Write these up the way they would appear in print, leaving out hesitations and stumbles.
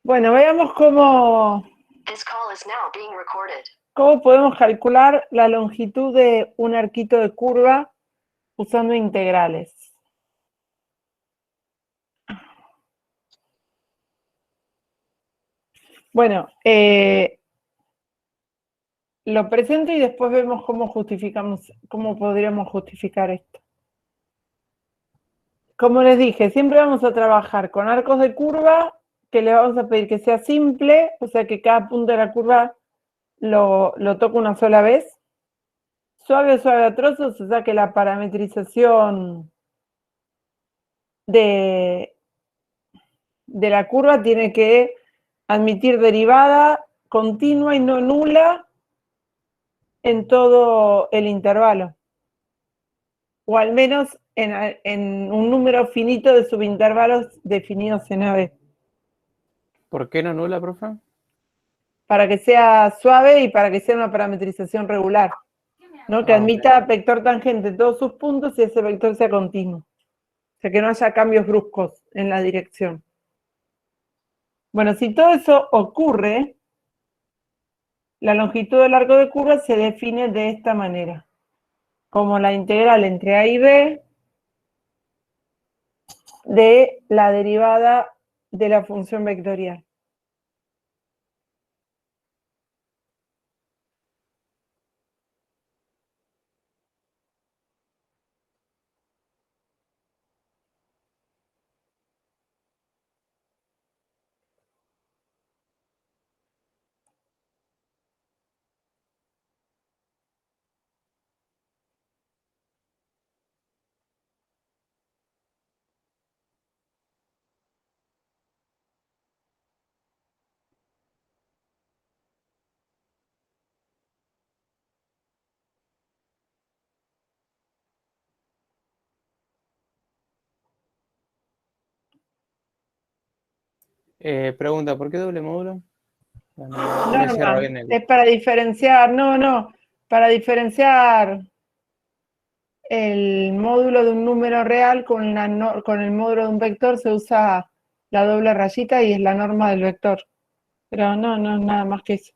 Bueno, veamos cómo podemos calcular la longitud de un arquito de curva usando integrales. Bueno, lo presento y después vemos cómo podríamos justificar esto. Como les dije, siempre vamos a trabajar con arcos de curva que le vamos a pedir que sea simple, o sea que cada punto de la curva lo toco una sola vez. Suave o suave a trozos, o sea que la parametrización de la curva tiene que admitir derivada continua y no nula en todo el intervalo. O al menos en un número finito de subintervalos definidos en AB. ¿Por qué no nula, profe? Para que sea suave y para que sea una parametrización regular, ¿no? Que admita vector tangente en todos sus puntos y ese vector sea continuo. O sea, que no haya cambios bruscos en la dirección. Bueno, si todo eso ocurre, la longitud del arco de curva se define de esta manera, como la integral entre A y B de la derivada de la función vectorial. Pregunta, ¿por qué doble módulo? Norma, es para diferenciar, para diferenciar el módulo de un número real con el módulo de un vector se usa la doble rayita y es la norma del vector. Pero no es nada más que eso.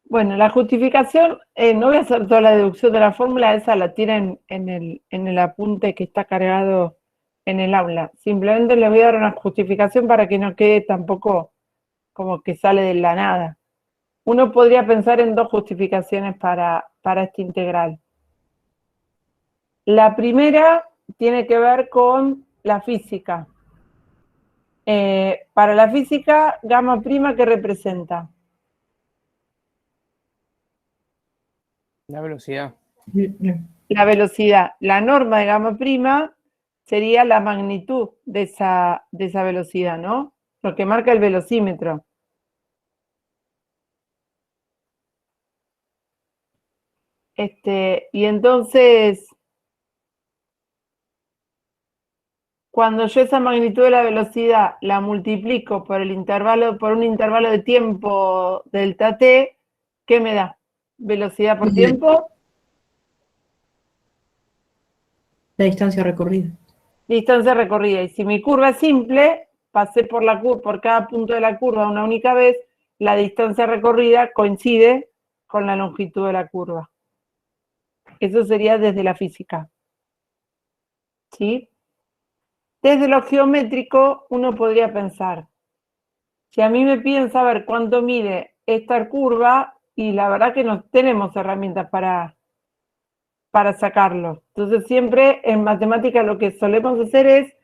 Bueno, la justificación, no voy a hacer toda la deducción de la fórmula, esa la tienen en el apunte que está cargado en el aula. Simplemente les voy a dar una justificación para que no quede tampoco como que sale de la nada. Uno podría pensar en dos justificaciones para esta integral. La primera tiene que ver con la física. Para la física, gamma prima, ¿qué representa? La velocidad. La velocidad. La norma de gamma prima sería la magnitud de esa velocidad, ¿no? Lo que marca el velocímetro. Y entonces, cuando yo esa magnitud de la velocidad la multiplico por un intervalo de tiempo delta t, ¿qué me da? ¿Velocidad por tiempo? La distancia recorrida. Distancia recorrida. Y si mi curva es simple, pasé por cada punto de la curva una única vez, la distancia recorrida coincide con la longitud de la curva. Eso sería desde la física. ¿Sí? Desde lo geométrico, uno podría pensar, si a mí me piden saber cuánto mide esta curva, y la verdad que no tenemos herramientas para sacarlo. Entonces siempre en matemática lo que solemos hacer es,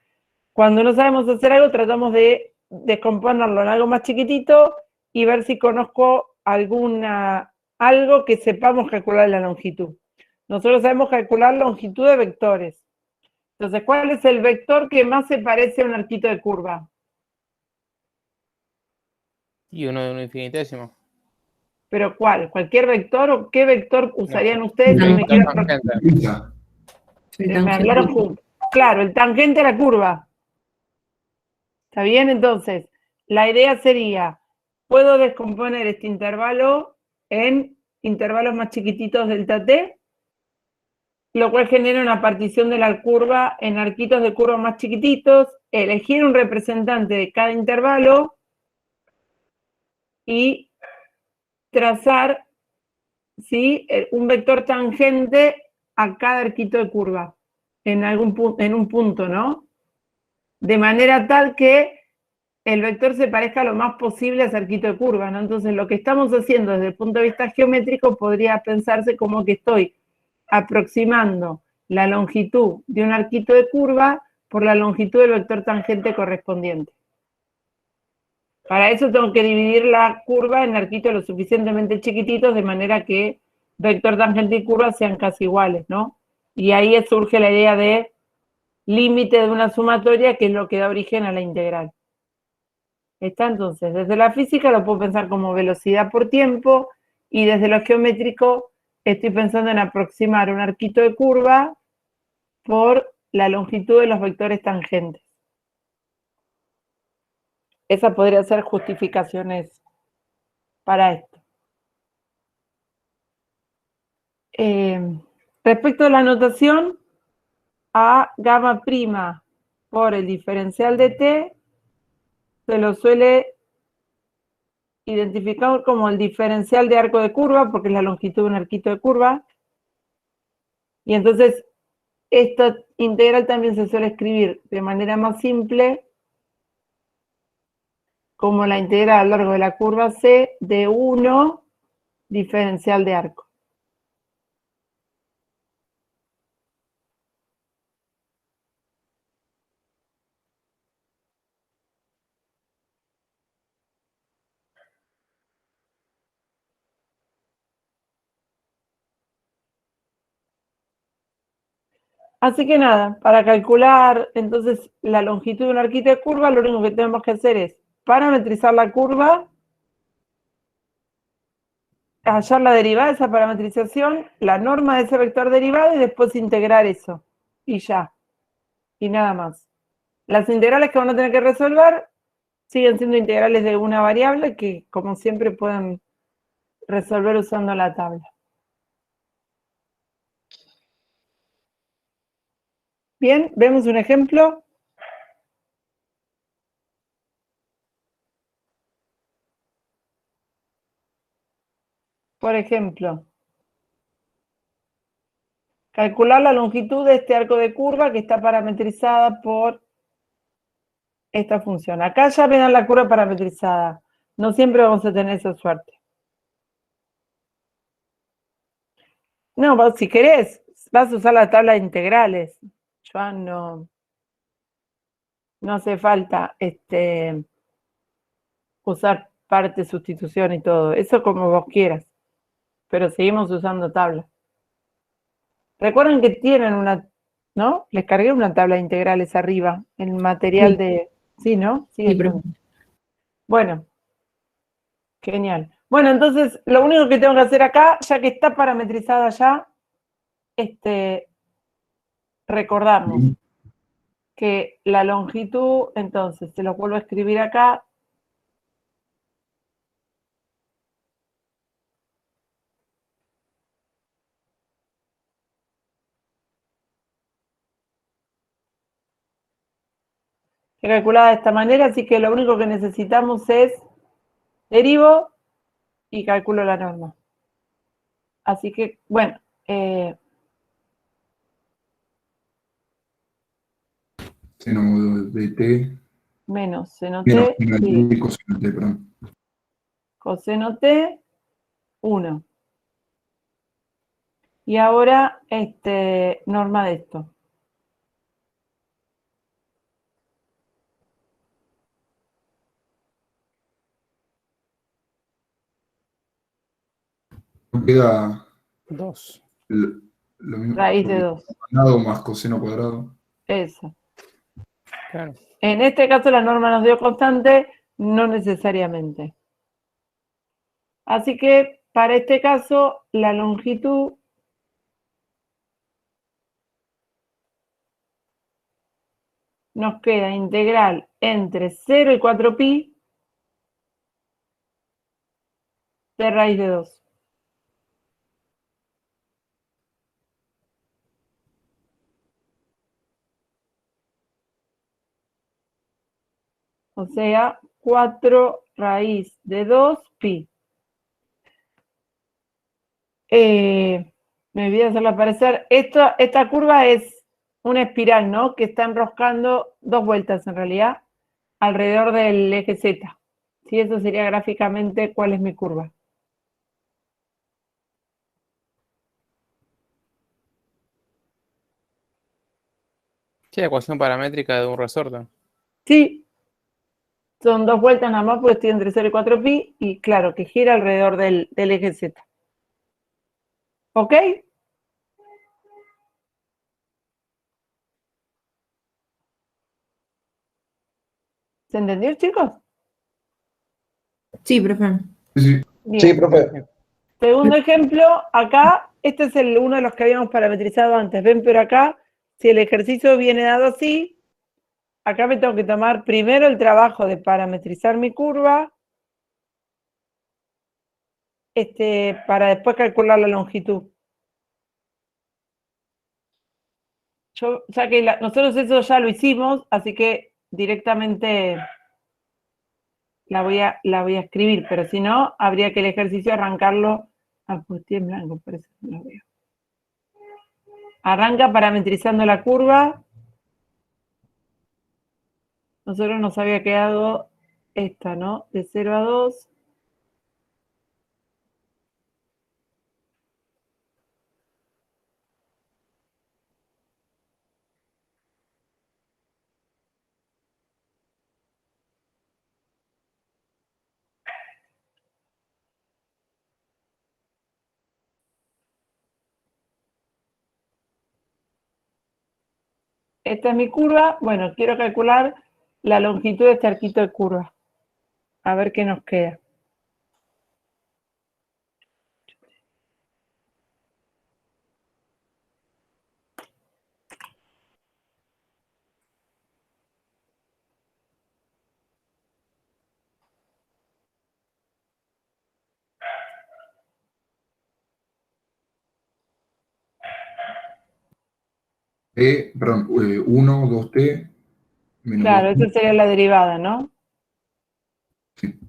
cuando no sabemos hacer algo, tratamos de descomponerlo en algo más chiquitito y ver si conozco algo que sepamos calcular la longitud. Nosotros sabemos calcular longitud de vectores. Entonces, ¿cuál es el vector que más se parece a un arquito de curva? Y uno de un infinitésimo. ¿Pero cuál? ¿Cualquier vector o qué vector usarían ustedes? No, El Me tangente. hablaron juntos. Claro, el tangente a la curva. ¿Está bien? Entonces, la idea sería, puedo descomponer este intervalo en intervalos más chiquititos delta t, lo cual genera una partición de la curva en arquitos de curva más chiquititos, elegir un representante de cada intervalo y trazar, ¿sí?, un vector tangente a cada arquito de curva en un punto, ¿no? De manera tal que el vector se parezca lo más posible a ese arquito de curva, ¿no? Entonces, lo que estamos haciendo desde el punto de vista geométrico podría pensarse como que estoy aproximando la longitud de un arquito de curva por la longitud del vector tangente correspondiente. Para eso tengo que dividir la curva en arquitos lo suficientemente chiquititos de manera que vector tangente y curva sean casi iguales, ¿no? Y ahí surge la idea de límite de una sumatoria, que es lo que da origen a la integral. Está entonces, desde la física lo puedo pensar como velocidad por tiempo, y desde lo geométrico estoy pensando en aproximar un arquito de curva por la longitud de los vectores tangentes. Esa podría ser justificaciones para esto. Respecto a la notación, a gamma prima por el diferencial de t se lo suele identificar como el diferencial de arco de curva, porque es la longitud de un arquito de curva. Y entonces, esta integral también se suele escribir de manera más simple como la integral a lo largo de la curva C de 1 diferencial de arco. Así que nada, para calcular entonces la longitud de un arquito de curva, lo único que tenemos que hacer es parametrizar la curva, hallar la derivada de esa parametrización, la norma de ese vector derivado y después integrar eso. Y ya. Y nada más. Las integrales que van a tener que resolver siguen siendo integrales de una variable que, como siempre, pueden resolver usando la tabla. Bien, vemos un ejemplo. Por ejemplo, calcular la longitud de este arco de curva que está parametrizada por esta función. Acá ya me dan la curva parametrizada. No siempre vamos a tener esa suerte. No, vos, si querés, vas a usar la tabla de integrales. Ya no hace falta usar parte, sustitución y todo. Eso como vos quieras. Pero seguimos usando tabla. Recuerden que tienen una, ¿no? Les cargué una tabla de integrales arriba, el material de... Sí, ¿no? Sí, pero Bueno, genial. Bueno, entonces, lo único que tengo que hacer acá, ya que está parametrizada ya, recordarnos que la longitud, entonces, se lo vuelvo a escribir acá. Calculada de esta manera, así que lo único que necesitamos es derivo y calculo la norma. Así que, bueno, Seno modo de t menos seno menos t, seno sí, t coseno t, perdón. coseno t, 1. Y ahora, norma de esto. No queda 2. lo mismo. Raíz de 2. Cuadrado más coseno cuadrado. Eso. Claro. En este caso la norma nos dio constante, no necesariamente. Así que para este caso la longitud nos queda integral entre 0 y 4pi de raíz de 2. O sea, 4 raíz de 2 pi. Me olvidé hacerla aparecer. Esta curva es una espiral, ¿no? Que está enroscando 2 vueltas en realidad alrededor del eje Z. Sí, eso sería gráficamente cuál es mi curva. Sí, ecuación paramétrica de un resorte. Sí, son 2 vueltas nada más porque estoy entre 0 y 4pi y claro, que gira alrededor del eje Z. ¿Ok? ¿Se entendió, chicos? Sí, profe. Sí, sí. Bien. Sí, profe. Segundo ejemplo, acá, este es uno de los que habíamos parametrizado antes, ¿ven? Pero acá, si el ejercicio viene dado así, acá me tengo que tomar primero el trabajo de parametrizar mi curva, para después calcular la longitud. Nosotros eso ya lo hicimos, así que directamente la voy a escribir, pero si no, habría que el ejercicio arrancarlo. Pues estoy en blanco, por eso no lo veo. Arranca parametrizando la curva. Nosotros nos había quedado esta, ¿no? De 0 a 2. Esta es mi curva. Bueno, quiero calcular la longitud de este arquito de curva. A ver qué nos queda. Perdón, 1, 2t menos Claro, 2. esa sería la derivada, ¿no? Sí.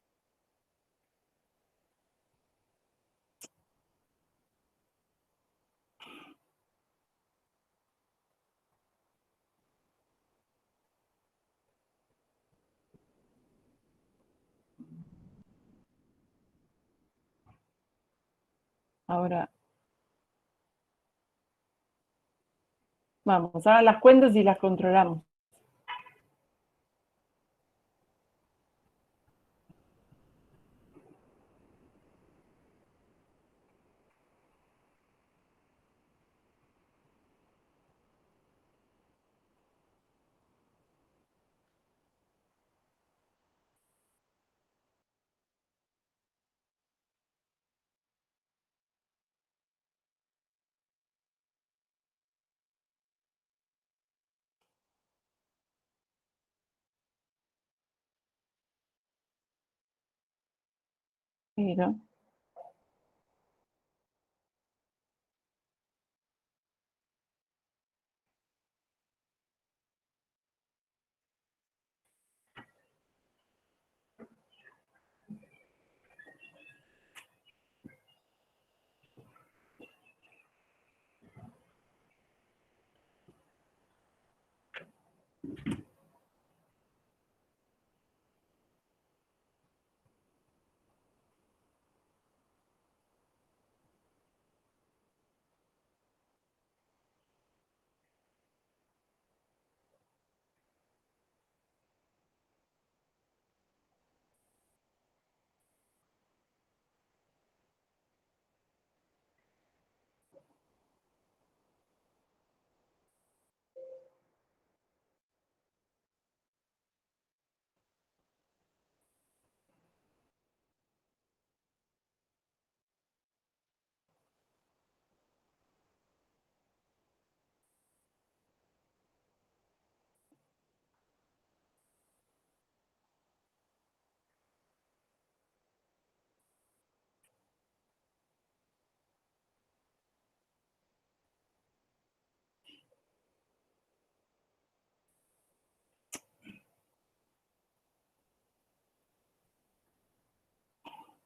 Ahora, vamos, hagan las cuentas y las controlamos. Pero,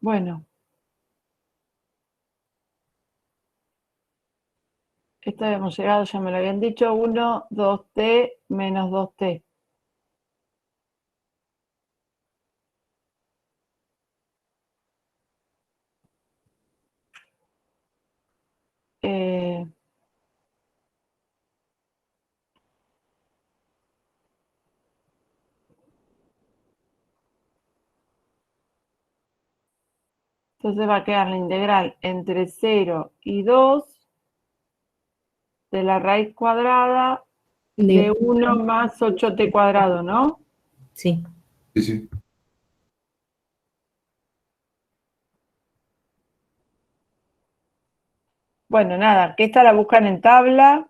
Bueno. Esto habíamos llegado, ya me lo habían dicho, 1, 2t menos 2t. Entonces va a quedar la integral entre 0 y 2 de la raíz cuadrada de 1 más 8t cuadrado, ¿no? Sí. Sí, sí. Bueno, nada, que esta la buscan en tabla.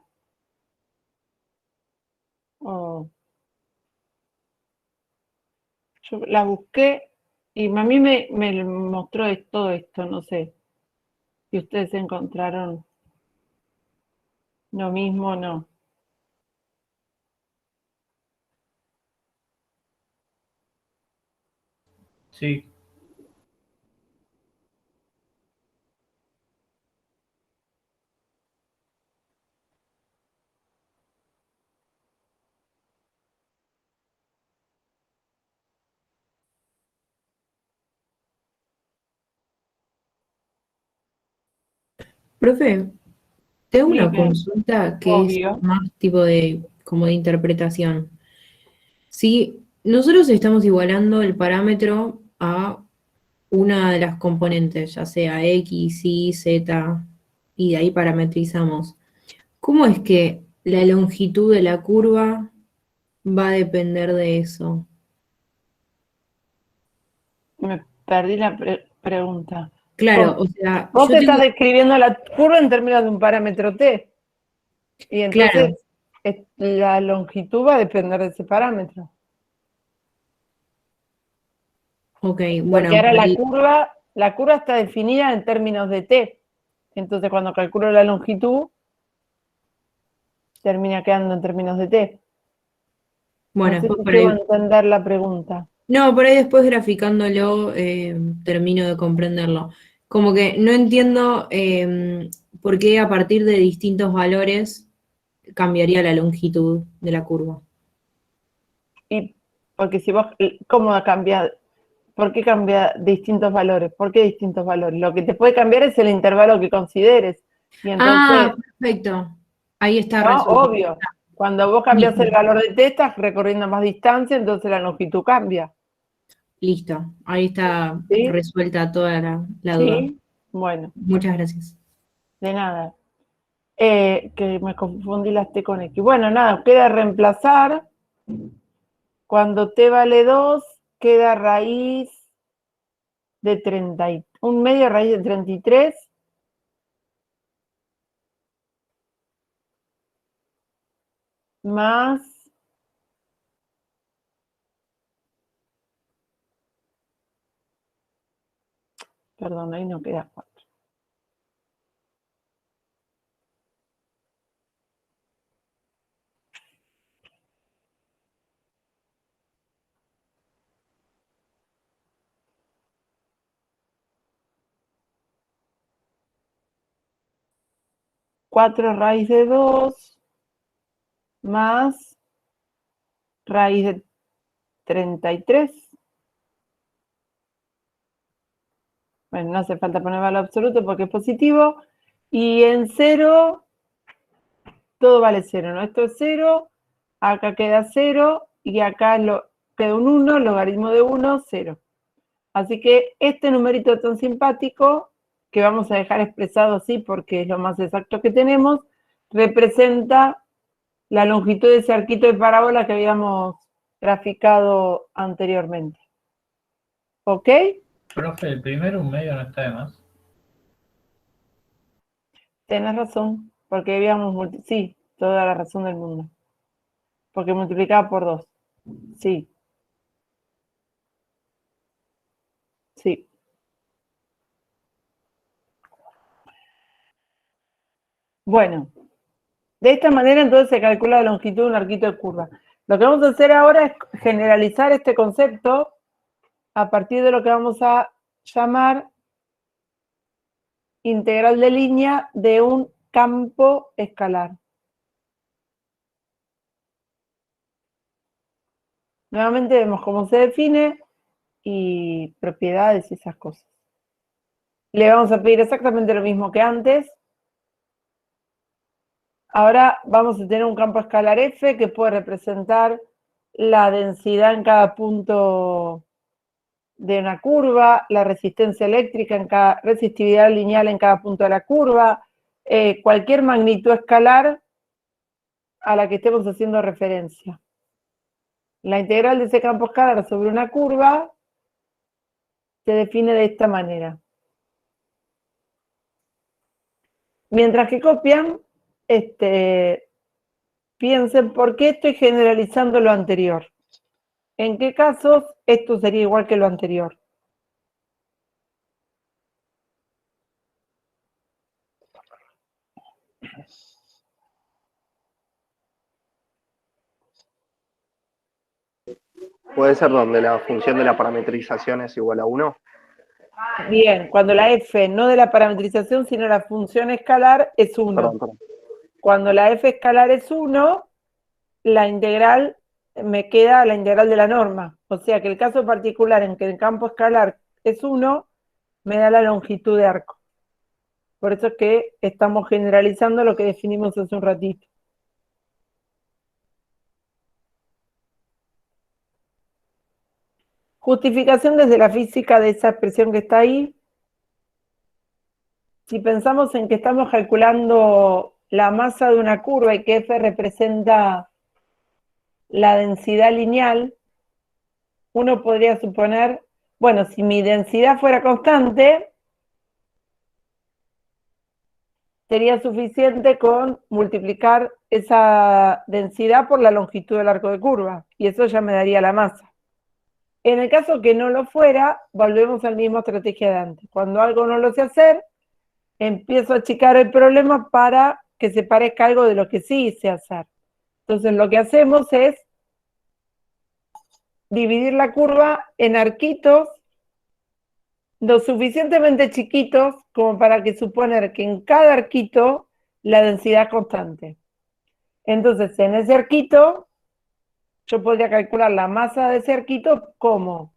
Oh. Yo la busqué y a mí me mostró todo esto, no sé si ustedes encontraron lo mismo o no. Sí. Profe, tengo una Dime. consulta que Obvio. es más tipo de, como de interpretación. Si nosotros estamos igualando el parámetro a una de las componentes, ya sea X, Y, Z, y de ahí parametrizamos, ¿cómo es que la longitud de la curva va a depender de eso? Me perdí la pregunta. Claro, o sea, Vos yo te estás tengo, describiendo la curva en términos de un parámetro t. Y claro, entonces la longitud va a depender de ese parámetro. ok, Porque bueno, ahora por ahí, la curva está definida en términos de t. Entonces cuando calculo la longitud, termina quedando en términos de t. bueno, No sé después si por llego a ahí, entender la pregunta. no, por ahí después graficándolo termino de comprenderlo. Como que no entiendo por qué a partir de distintos valores cambiaría la longitud de la curva. Y porque si vos, ¿cómo cambia? ¿Por qué cambia distintos valores? ¿Por qué distintos valores? Lo que te puede cambiar es el intervalo que consideres. Y entonces, Ah, perfecto. Ahí está ¿no? resuelto. Obvio. Cuando vos cambias el valor de t, estás recorriendo más distancia, entonces la longitud cambia. Listo. Ahí está ¿Sí? resuelta toda la duda. Sí. Bueno, Muchas gracias. de nada. Que me confundí las t con x. Bueno, nada, queda reemplazar. Cuando t vale 2, queda raíz de 30, un medio raíz de 33 más perdón, ahí no queda 4. 4 raíz de 2 más raíz de 33. Bueno, no hace falta poner valor absoluto porque es positivo. Y en 0, todo vale 0, ¿no? Esto es 0, acá queda 0 y acá queda un 1, logaritmo de 1, 0. Así que este numerito tan simpático, que vamos a dejar expresado así porque es lo más exacto que tenemos, representa la longitud de ese arquito de parábola que habíamos graficado anteriormente. ¿Ok? Profe, el primero un medio no está de más. Tenés razón, porque habíamos, sí, toda la razón del mundo. Porque multiplicaba por 2. Sí. Sí. Bueno, de esta manera entonces se calcula la longitud de un arquito de curva. Lo que vamos a hacer ahora es generalizar este concepto a partir de lo que vamos a llamar integral de línea de un campo escalar. Nuevamente vemos cómo se define y propiedades y esas cosas. Le vamos a pedir exactamente lo mismo que antes. Ahora vamos a tener un campo escalar F que puede representar la densidad en cada punto de una curva, la resistencia eléctrica en cada resistividad lineal en cada punto de la curva, cualquier magnitud escalar a la que estemos haciendo referencia. La integral de ese campo escalar sobre una curva se define de esta manera. Mientras que copian, piensen por qué estoy generalizando lo anterior. ¿En qué casos esto sería igual que lo anterior? Puede ser donde la función de la parametrización es igual a 1. Bien, cuando la f no de la parametrización, sino la función escalar es 1. Perdón. Cuando la f escalar es 1, la integral me queda la integral de la norma. O sea que el caso particular en que el campo escalar es 1, me da la longitud de arco. Por eso es que estamos generalizando lo que definimos hace un ratito. Justificación desde la física de esa expresión que está ahí. Si pensamos en que estamos calculando la masa de una curva y que F representa la densidad lineal, uno podría suponer, bueno, si mi densidad fuera constante, sería suficiente con multiplicar esa densidad por la longitud del arco de curva, y eso ya me daría la masa. En el caso que no lo fuera, volvemos a la misma estrategia de antes. Cuando algo no lo sé hacer, empiezo a achicar el problema para que se parezca algo de lo que sí sé hacer. Entonces lo que hacemos es dividir la curva en arquitos lo suficientemente chiquitos como para que suponer que en cada arquito la densidad es constante. Entonces en ese arquito yo podría calcular la masa de ese arquito como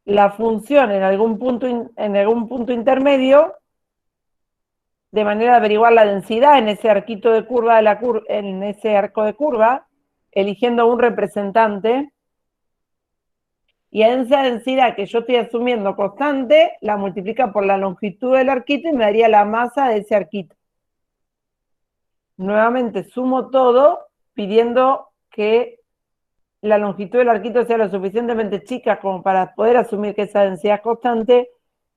la función en algún punto intermedio, de manera de averiguar la densidad en ese arquito de curva en ese arco de curva, eligiendo un representante, y en esa densidad que yo estoy asumiendo constante, la multiplica por la longitud del arquito y me daría la masa de ese arquito. Nuevamente sumo todo pidiendo que la longitud del arquito sea lo suficientemente chica como para poder asumir que esa densidad es constante,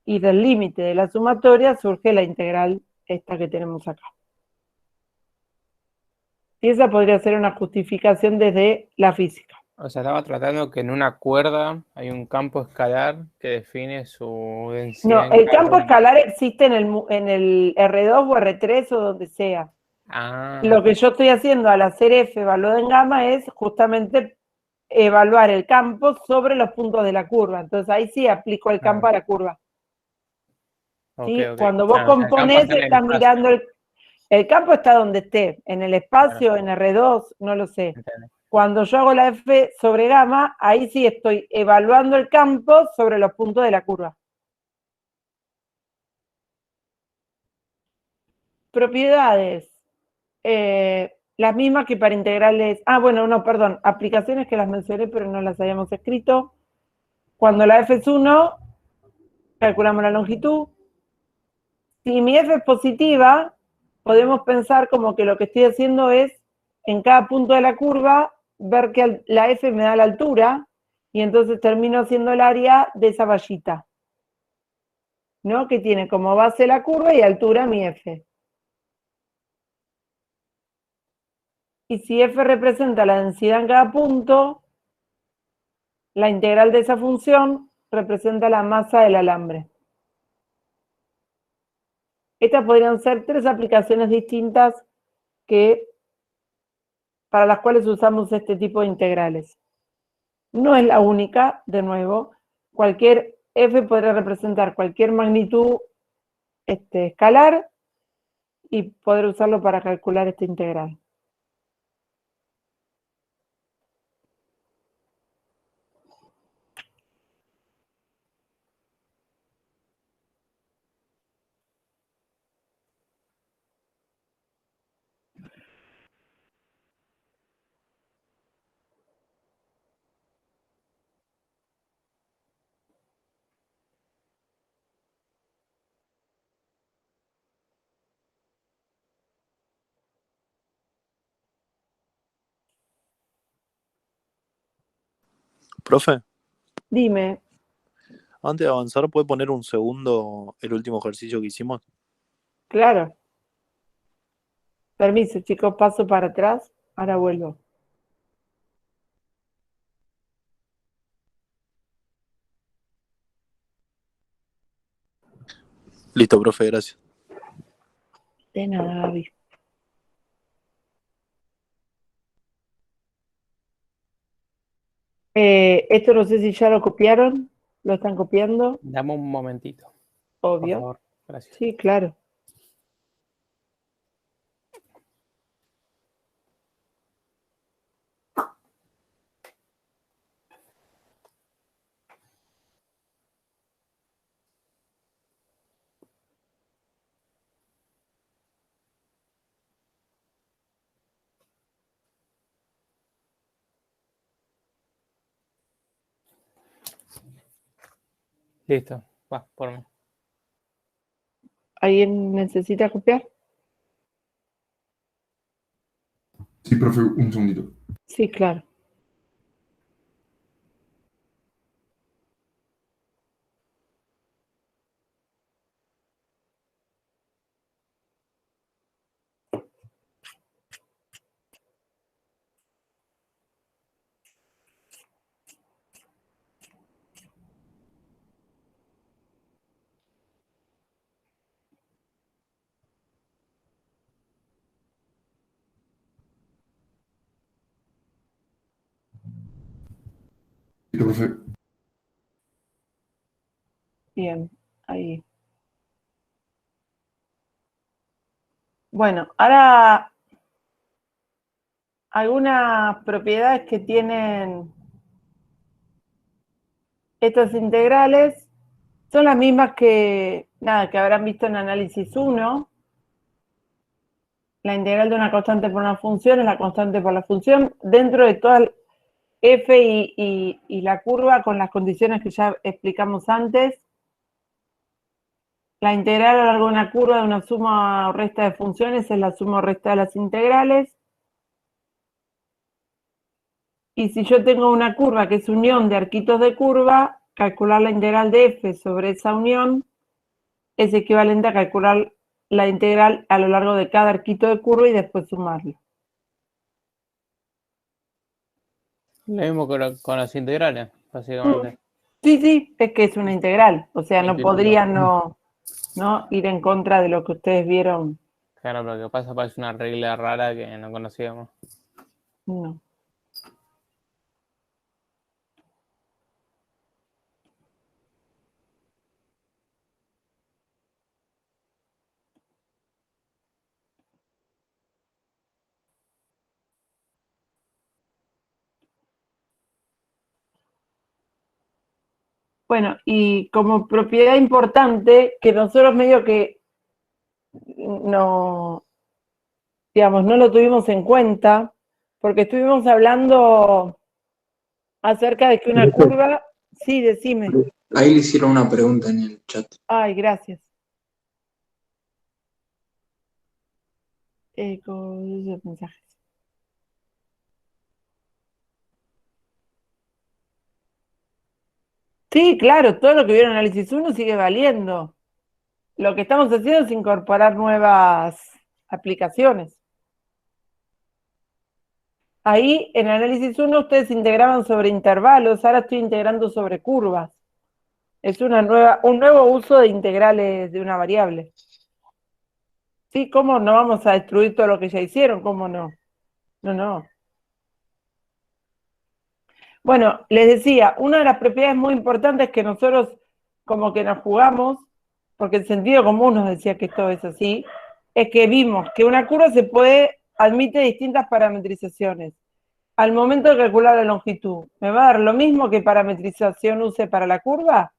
y del límite de la sumatoria surge la integral esta que tenemos acá. Y esa podría ser una justificación desde la física. O sea, estaba tratando que en una cuerda hay un campo escalar que define su densidad. No, el campo escalar existe en el R2 o R3 o donde sea. Ah. Lo que yo estoy haciendo al hacer F evaluado en gamma es justamente evaluar el campo sobre los puntos de la curva. Entonces ahí sí aplico el campo a la curva. ¿Sí? Ok. Cuando vos componés, estás mirando el campo está donde esté, en el espacio, en R2, no lo sé. Entiendo. Cuando yo hago la F sobre gamma, ahí sí estoy evaluando el campo sobre los puntos de la curva. Propiedades. Las mismas que para integrales. Aplicaciones que las mencioné pero no las habíamos escrito. Cuando la F es 1, calculamos la longitud. Si mi F es positiva, podemos pensar como que lo que estoy haciendo es, en cada punto de la curva, ver que la F me da la altura, y entonces termino haciendo el área de esa vallita, ¿no? Que tiene como base la curva y altura mi F. Y si F representa la densidad en cada punto, la integral de esa función representa la masa del alambre. Estas podrían ser 3 aplicaciones distintas para las cuales usamos este tipo de integrales. No es la única, de nuevo. Cualquier f podría representar cualquier magnitud escalar y poder usarlo para calcular esta integral. Profe, Dime, antes de avanzar, ¿puede poner un segundo el último ejercicio que hicimos? claro. Permiso, chicos, paso para atrás. Ahora vuelvo. Listo, profe, gracias. De nada, Gaby. Esto no sé si ya lo copiaron. ¿Lo están copiando? Dame un momentito, por Obvio. favor. Gracias. Sí, claro. Listo, va, por mí. ¿Alguien necesita copiar? Sí, profe, un segundito. Sí, claro. Listo, profe. Bien, ahí. Bueno, ahora algunas propiedades que tienen estas integrales son las mismas que, nada, que habrán visto en análisis 1. La integral de una constante por una función es la constante por la función dentro de toda f y la curva con las condiciones que ya explicamos antes. La integral a lo largo de una curva de una suma o resta de funciones es la suma o resta de las integrales. Y si yo tengo una curva que es unión de arquitos de curva, calcular la integral de f sobre esa unión es equivalente a calcular la integral a lo largo de cada arquito de curva y después sumarlo. Lo mismo con las integrales, básicamente. Sí, sí, es que es una integral. O sea, no Entiendo. podría no ir en contra de lo que ustedes vieron. Claro, pero lo que pasa parece una regla rara que no conocíamos. No. Bueno, y como propiedad importante, que nosotros medio que no, digamos, no lo tuvimos en cuenta, porque estuvimos hablando acerca de que una curva, sí, decime. Ahí le hicieron una pregunta en el chat. Ay, gracias. Con esos mensajes. Sí, claro, todo lo que vieron en análisis 1 sigue valiendo. Lo que estamos haciendo es incorporar nuevas aplicaciones. Ahí en análisis 1 ustedes integraban sobre intervalos, ahora estoy integrando sobre curvas. Es un nuevo uso de integrales de una variable. Sí, ¿cómo no vamos a destruir todo lo que ya hicieron? ¿Cómo no? No. Bueno, les decía, una de las propiedades muy importantes que nosotros como que nos jugamos, porque el sentido común nos decía que esto es así, es que vimos que una curva admite distintas parametrizaciones. Al momento de calcular la longitud, ¿me va a dar lo mismo que parametrización use para la curva?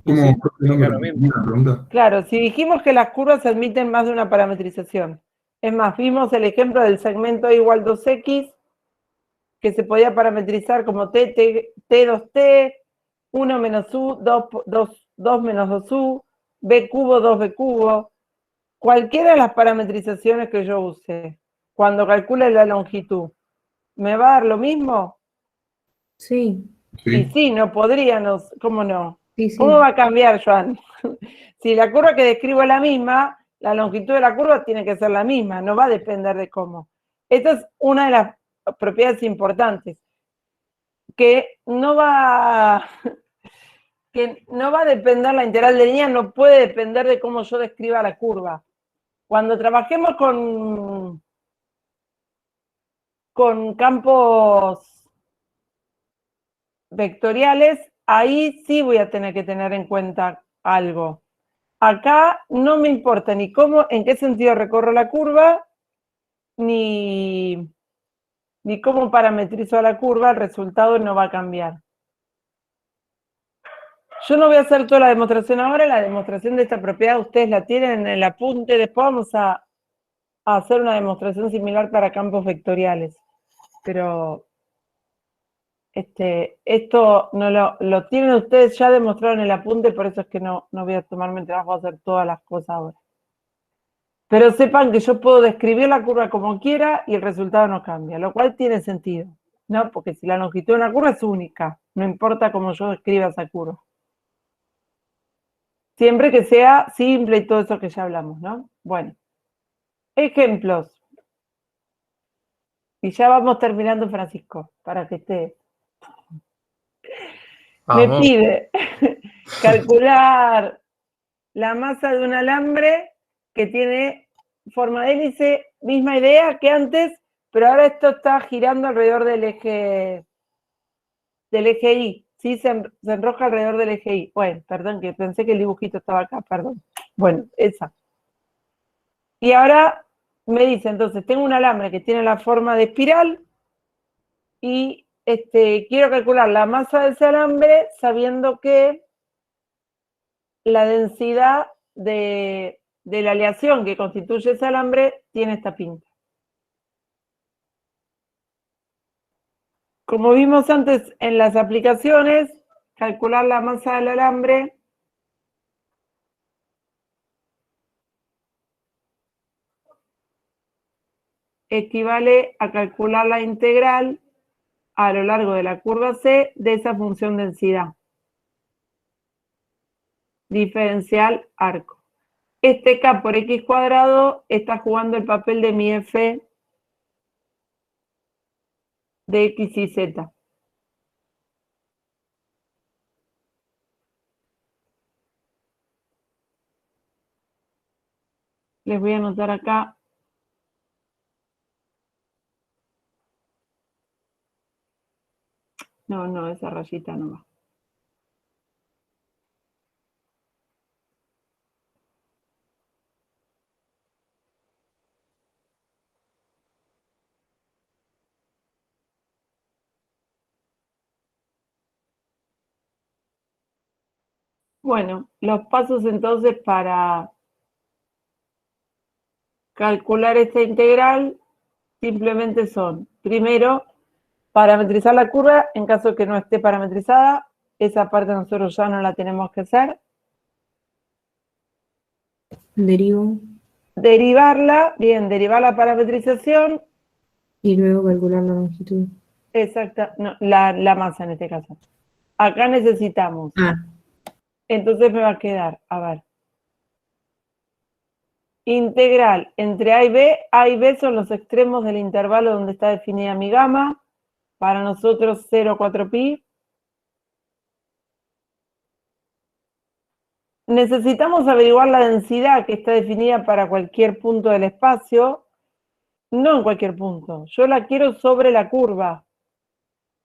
¿Cómo? Sí, No me es lo mismo. una pregunta. Claro, si dijimos que las curvas admiten más de una parametrización. Es más, vimos el ejemplo del segmento igual 2x, que se podía parametrizar como t 2t, 1 menos u, 2 menos 2u, b cubo, 2b cubo. Cualquiera de las parametrizaciones que yo use, cuando calcule la longitud, ¿me va a dar lo mismo? Sí, Y Sí. sí, no podría, no, ¿cómo no? sí, sí. ¿Cómo va a cambiar, Joan? Si la curva que describo es la misma, la longitud de la curva tiene que ser la misma, no va a depender de cómo. Esta es una de las propiedades importantes, que no va a depender, la integral de línea no puede depender de cómo yo describa la curva. Cuando trabajemos con campos vectoriales, ahí sí voy a tener que tener en cuenta algo. Acá no me importa ni cómo, en qué sentido recorro la curva, ni cómo parametrizo la curva, el resultado no va a cambiar. Yo no voy a hacer toda la demostración ahora, la demostración de esta propiedad ustedes la tienen en el apunte, después vamos a hacer una demostración similar para campos vectoriales. Pero esto no lo tienen ustedes ya demostrado en el apunte, por eso es que no voy a tomarme el trabajo de hacer todas las cosas ahora. Pero sepan que yo puedo describir la curva como quiera y el resultado no cambia, lo cual tiene sentido, ¿no? Porque si la longitud de una curva es única, no importa cómo yo describa esa curva. Siempre que sea simple y todo eso que ya hablamos, ¿no? Bueno, ejemplos. Y ya vamos terminando, Francisco, para que esté. Me Vamos. pide calcular la masa de un alambre que tiene forma de hélice, misma idea que antes, pero ahora esto está girando alrededor del eje Y, ¿sí? Se enroja alrededor del eje Y. Bueno, perdón, que pensé que el dibujito estaba acá, perdón. Bueno, esa. Y ahora me dice, entonces, tengo un alambre que tiene la forma de espiral y quiero calcular la masa de ese alambre sabiendo que la densidad de la aleación que constituye ese alambre tiene esta pinta. Como vimos antes en las aplicaciones, calcular la masa del alambre equivale a calcular la integral a lo largo de la curva C de esa función densidad diferencial arco. Este K por X cuadrado está jugando el papel de mi F de X y Z. Les voy a anotar acá. No, esa rayita no va. Bueno, los pasos entonces para calcular esta integral simplemente son, primero, parametrizar la curva en caso de que no esté parametrizada. Esa parte nosotros ya no la tenemos que hacer. Derivo Derivarla, bien, derivar la parametrización, y luego calcular la longitud. exacta, no, la masa en este caso. Acá necesitamos. Entonces me va a quedar, a ver. Integral entre A y B. A y B son los extremos del intervalo donde está definida mi gamma. Para nosotros 0, 4 pi. Necesitamos averiguar la densidad que está definida para cualquier punto del espacio. No en cualquier punto. Yo la quiero sobre la curva.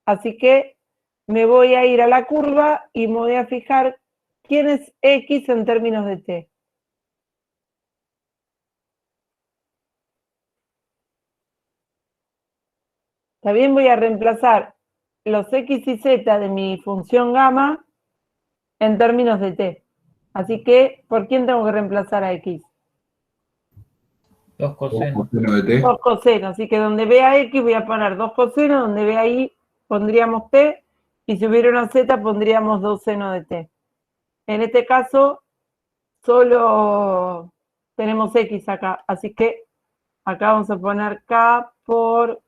Así que me voy a ir a la curva y me voy a fijar quién es X en términos de T. También voy a reemplazar los X y Z de mi función gamma en términos de T. Así que, ¿por quién tengo que reemplazar a X? 2 cosenos. Coseno de T. 2 cosenos. Así que donde vea X voy a poner 2 cosenos, donde vea Y pondríamos T, y si hubiera una Z pondríamos 2 seno de T. En este caso, solo tenemos X acá, así que acá vamos a poner K por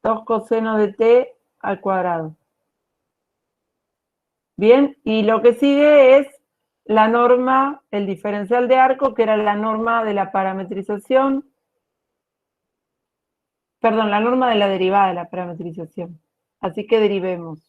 2 coseno de T al cuadrado. Bien, y lo que sigue es la norma, el diferencial de arco, que era la norma de la parametrización, perdón, la norma de la derivada de la parametrización. Así que derivemos.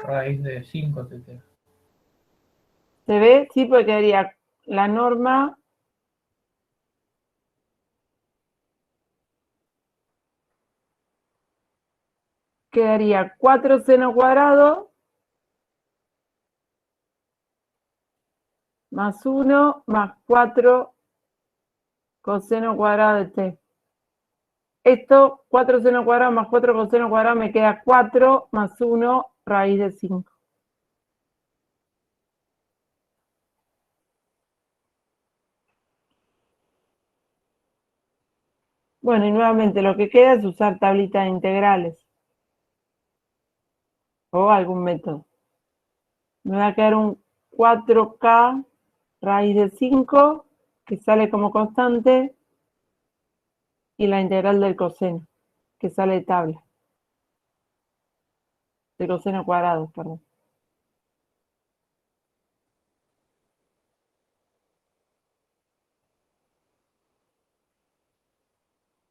Raíz de 5 te queda. ¿Se ve? Sí, porque quedaría la norma quedaría 4 seno cuadrado más 1 más 4 coseno cuadrado de T. Esto, 4 seno cuadrado más 4 coseno cuadrado, me queda 4 más 1 raíz de 5. Bueno, y nuevamente lo que queda es usar tablita de integrales. O algún método. Me va a quedar un 4K raíz de 5, que sale como constante, y la integral del coseno, que sale de tabla. De coseno cuadrado, perdón.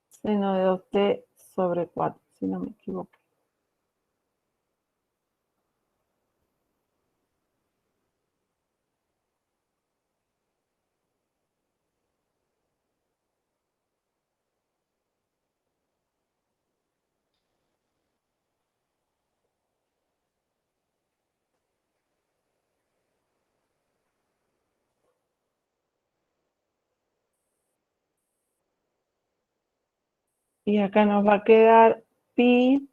Seno de 2t sobre 4, si no me equivoco. Y acá nos va a quedar pi,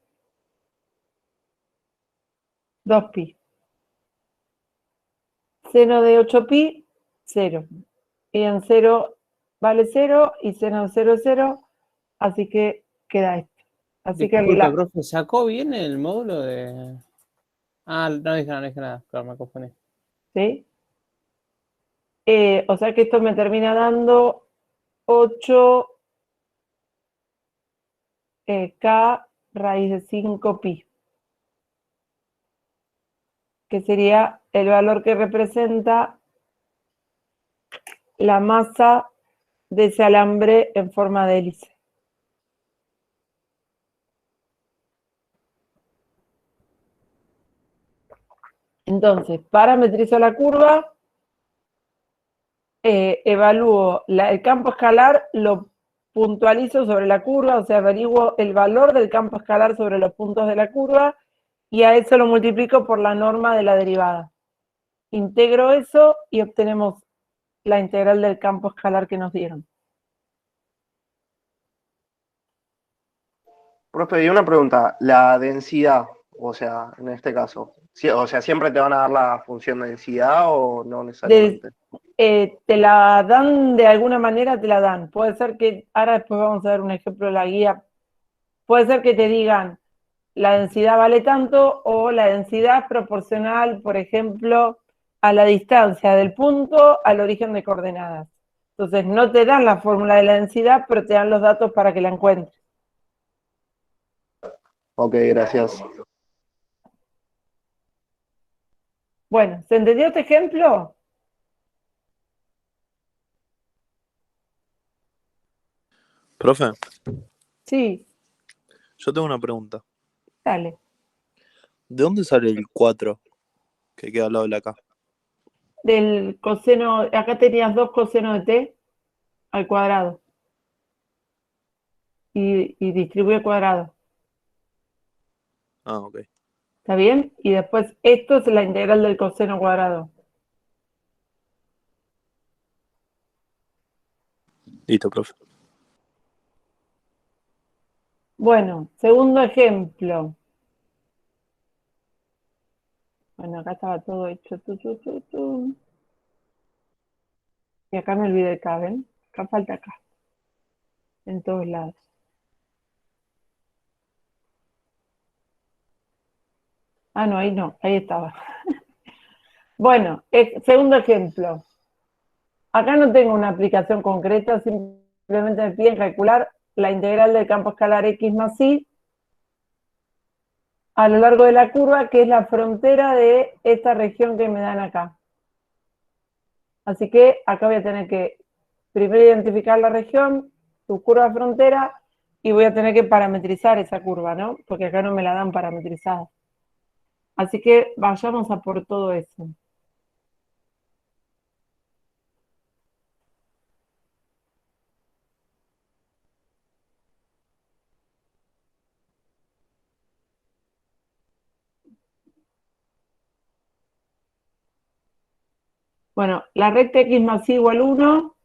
2pi. Seno de 8pi, 0. Y en 0 vale 0, y seno de 0 es 0, así que queda esto. Así que Disculpe, profe, ¿sacó bien el módulo de...? Ah, no dije nada, claro, me confundí. ¿sí? O sea que esto me termina dando 8 K raíz de 5pi, que sería el valor que representa la masa de ese alambre en forma de hélice. Entonces, parametrizo la curva, evalúo el campo escalar, lo puntualizo sobre la curva, o sea, averiguo el valor del campo escalar sobre los puntos de la curva, y a eso lo multiplico por la norma de la derivada. Integro eso y obtenemos la integral del campo escalar que nos dieron. Profe, y una pregunta, la densidad, o sea, en este caso, o sea, ¿siempre te van a dar la función de densidad o no necesariamente? Te la dan de alguna manera, te la dan. Puede ser que, ahora después vamos a ver un ejemplo de la guía, puede ser que te digan la densidad vale tanto o la densidad proporcional, por ejemplo, a la distancia del punto al origen de coordenadas. Entonces no te dan la fórmula de la densidad, pero te dan los datos para que la encuentres. Ok, gracias. Bueno, ¿se entendió este ejemplo? Profe, Sí, yo tengo una pregunta. dale. ¿De dónde sale el 4 que queda al lado de la K? Del coseno, acá tenías 2 cosenos de t al cuadrado. Y distribuye cuadrado. Ah, ok. ¿Está bien? Y después esto es la integral del coseno cuadrado. Listo, profe. Bueno, segundo ejemplo. Bueno, acá estaba todo hecho. Y acá me olvidé acá, ¿ven? Acá falta acá. En todos lados. Ah, no, ahí no. Ahí estaba. Bueno, segundo ejemplo. Acá no tengo una aplicación concreta, simplemente me piden calcular la integral del campo escalar x más y a lo largo de la curva, que es la frontera de esta región que me dan acá. Así que acá voy a tener que primero identificar la región, su curva frontera, y voy a tener que parametrizar esa curva, ¿no? Porque acá no me la dan parametrizada. Así que vayamos a por todo eso. Bueno, la recta x más y igual 1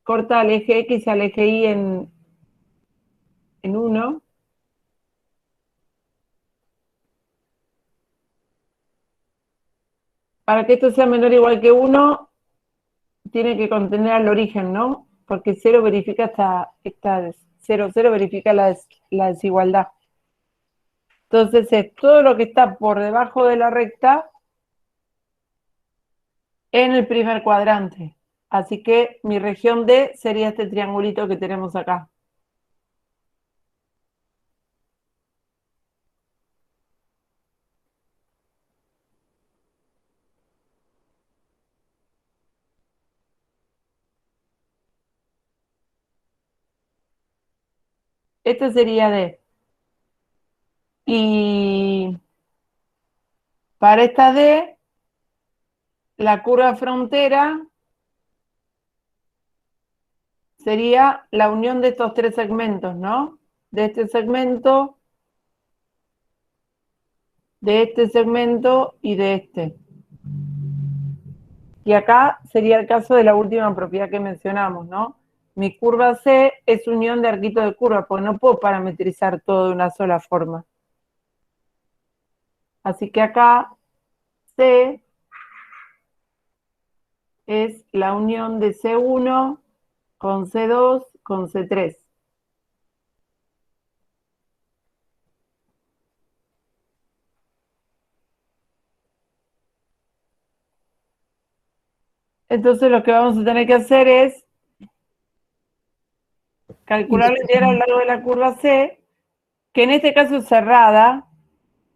corta al eje x y al eje y en 1. Para que esto sea menor o igual que 1, tiene que contener al origen, ¿no? Porque 0 verifica esta 0, 0 verifica la desigualdad. Entonces es todo lo que está por debajo de la recta en el primer cuadrante. Así que mi región D sería este triangulito que tenemos acá. Este sería D. Y para esta D, la curva frontera sería la unión de estos 3 segmentos, ¿no? De este segmento, de este segmento y de este. Y acá sería el caso de la última propiedad que mencionamos, ¿no? Mi curva C es unión de arquito de curva, porque no puedo parametrizar todo de una sola forma. Así que acá C es la unión de C1 con C2 con C3. Entonces lo que vamos a tener que hacer es calcular la integral a lo largo de la curva C, que en este caso es cerrada,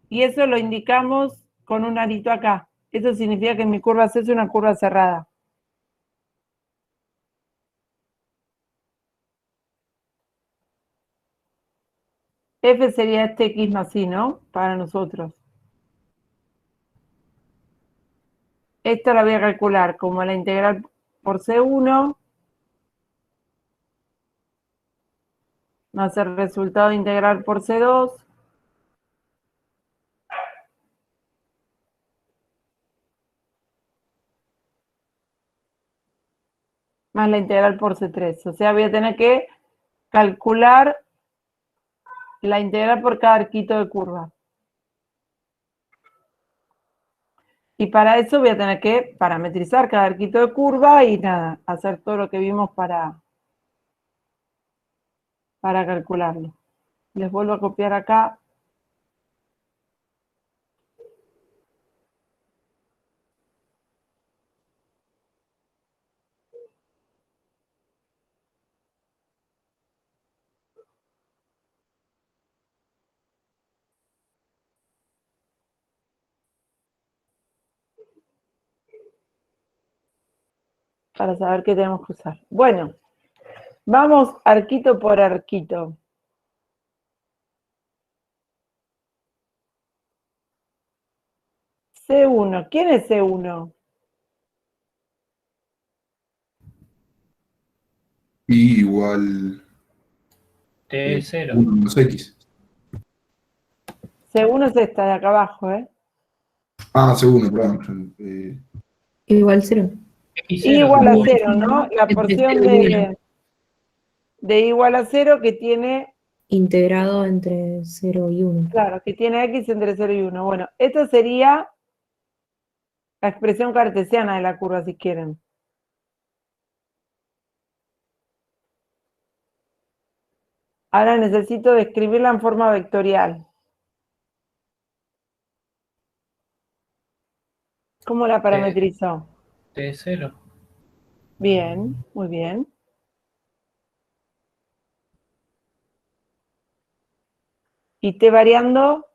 y eso lo indicamos con un arito acá. Eso significa que mi curva C es una curva cerrada. F sería este x más y, ¿no? Para nosotros. Esta la voy a calcular como la integral por C1 más el resultado integral por C2 más la integral por C3. O sea, voy a tener que calcular la integral por cada arquito de curva. Y para eso voy a tener que parametrizar cada arquito de curva y nada, hacer todo lo que vimos para calcularlo. Les vuelvo a copiar acá. Para saber qué tenemos que usar. Bueno, Vamos arquito por arquito. C1. ¿Quién es C1? Y igual T0. 1 menos X. C1 es esta de acá abajo, ¿eh? Ah, C1, perdón. Igual 0. Y X0. igual a Igual 0, ¿no? La entre porción 0 y 1. de igual a 0 que tiene, Integrado entre 0 y 1. claro, que tiene X entre 0 y 1. Bueno, esta sería la expresión cartesiana de la curva, si quieren. Ahora necesito describirla en forma vectorial. ¿Cómo la parametrizó? T0. Bien, muy bien. ¿Y T variando?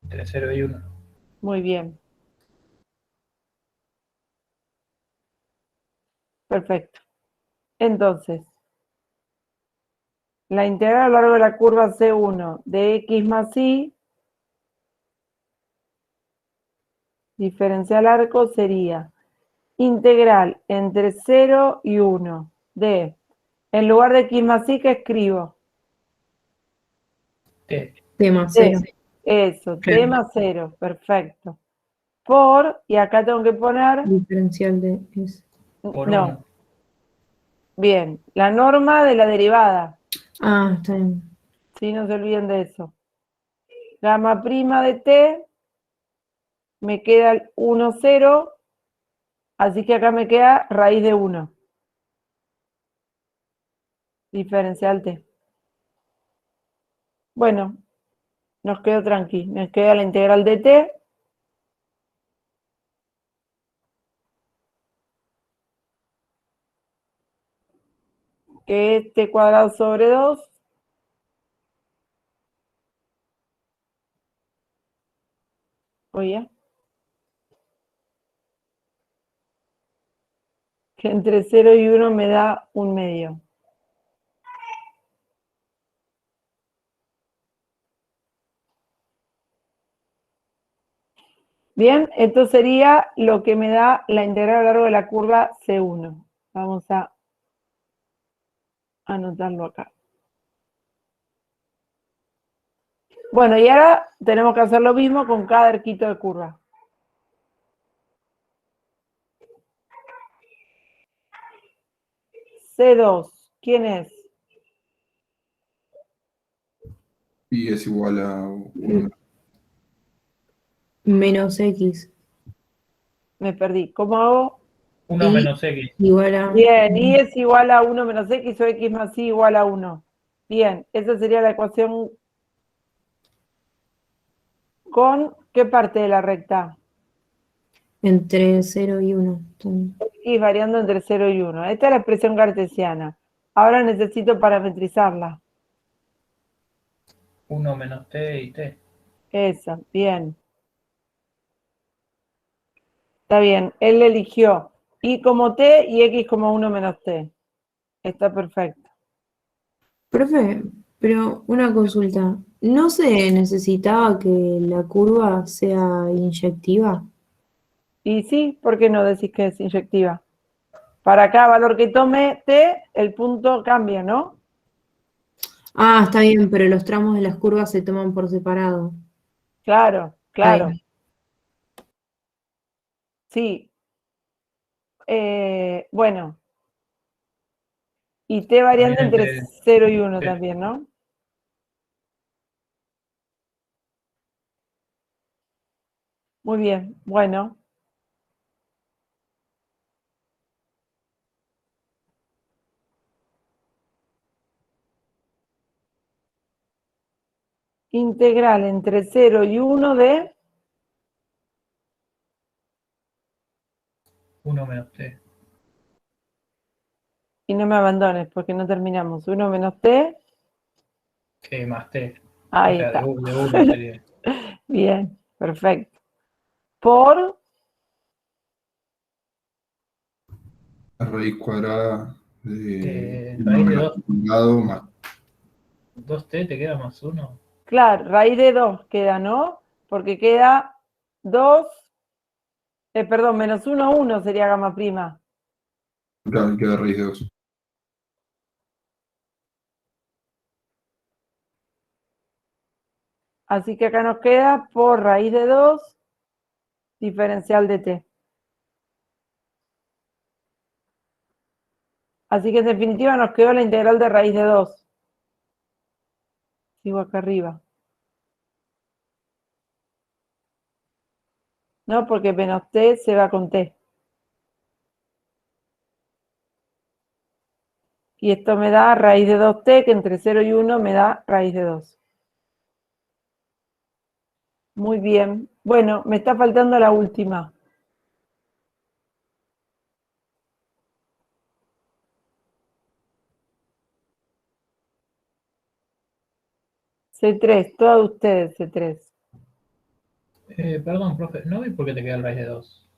Entre 0 y 1. Muy bien. Perfecto. Entonces, la integral a lo largo de la curva C1 de X más Y, diferencial arco, sería integral entre 0 y 1 de, en lugar de X más Y, ¿qué escribo? T. T más T. 0. Eso, T Claro. más 0, perfecto. Por, y acá tengo que poner, Diferencial de S. Por no, 1. bien, la norma de la derivada, Ah, está bien. sí, no se olviden de eso. Gamma prima de T, me queda el 1, 0, así que acá me queda raíz de 1. Diferencial T. Bueno, nos quedó tranqui. Nos queda la integral de T. Que es T cuadrado sobre 2. Oye. Que entre 0 y 1 me da 1/2. Bien, esto sería lo que me da la integral a lo largo de la curva C1. Vamos a anotarlo acá. Bueno, y ahora tenemos que hacer lo mismo con cada arquito de curva. C2, ¿quién es? Y es igual a 1 Menos X. Me perdí. ¿Cómo hago? 1 Y menos X. igual a... Bien, y es igual a 1 menos X o X más Y igual a 1. Bien, esa sería la ecuación con ¿qué parte de la recta? Entre 0 y 1. X variando entre 0 y 1. Esta es la expresión cartesiana. Ahora necesito parametrizarla. 1 menos T y T. Esa, bien. Está bien, él eligió Y como T y X como 1 menos T. Está perfecto. Profe, pero una consulta. ¿No se necesitaba que la curva sea inyectiva? Y sí, ¿por qué no decís que es inyectiva? Para cada valor que tome T, el punto cambia, ¿no? Ah, está bien, pero los tramos de las curvas se toman por separado. Claro, Está claro. bien. Sí. Bueno. Y T variando entre 0 y 1 también, ¿no? Muy bien, bueno. Integral entre 0 y 1 de... 1 menos T. Y no me abandones porque no terminamos. 1 menos T. Que más T. Ahí O sea, está. de 1 sería. Bien, perfecto. Por... raíz cuadrada de Raíz de 2, lado más 2t te queda más 1. Claro, raíz de 2 queda, ¿no? Porque queda 2, perdón, menos 1, 1 sería gamma prima. claro, queda raíz de 2. Así que acá nos queda por raíz de 2 diferencial de t. Así que en definitiva nos quedó la integral de raíz de 2. Sigo acá arriba. ¿No? Porque menos t se va con t. Y esto me da raíz de 2t, que entre 0 y 1 me da raíz de 2. Muy bien. Bueno, me está faltando la última. C3, todas ustedes C3. Perdón, profe, no vi por qué te queda el raíz de 2.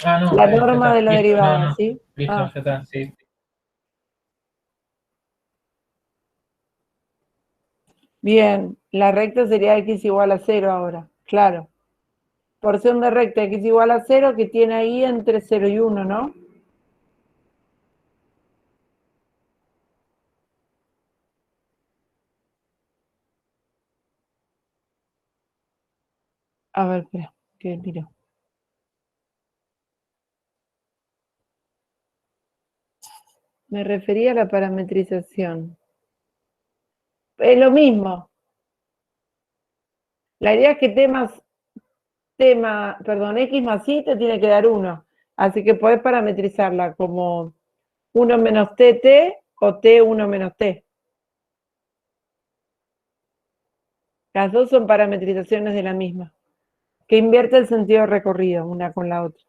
Ah, no, La ya norma está. de la Listo, derivada, no. ¿sí? Listo, Ah, ya está, sí. bien, la recta sería x igual a 0 ahora, claro. Porción de recta x igual a 0 que tiene ahí entre 0 y 1, ¿no? A ver, espera, que miro. Me refería a la parametrización. Es lo mismo. La idea es que x más y te tiene que dar 1. Así que podés parametrizarla como 1 menos tt o t1 menos t. Las dos son parametrizaciones de la misma, que invierte el sentido de recorrido una con la otra.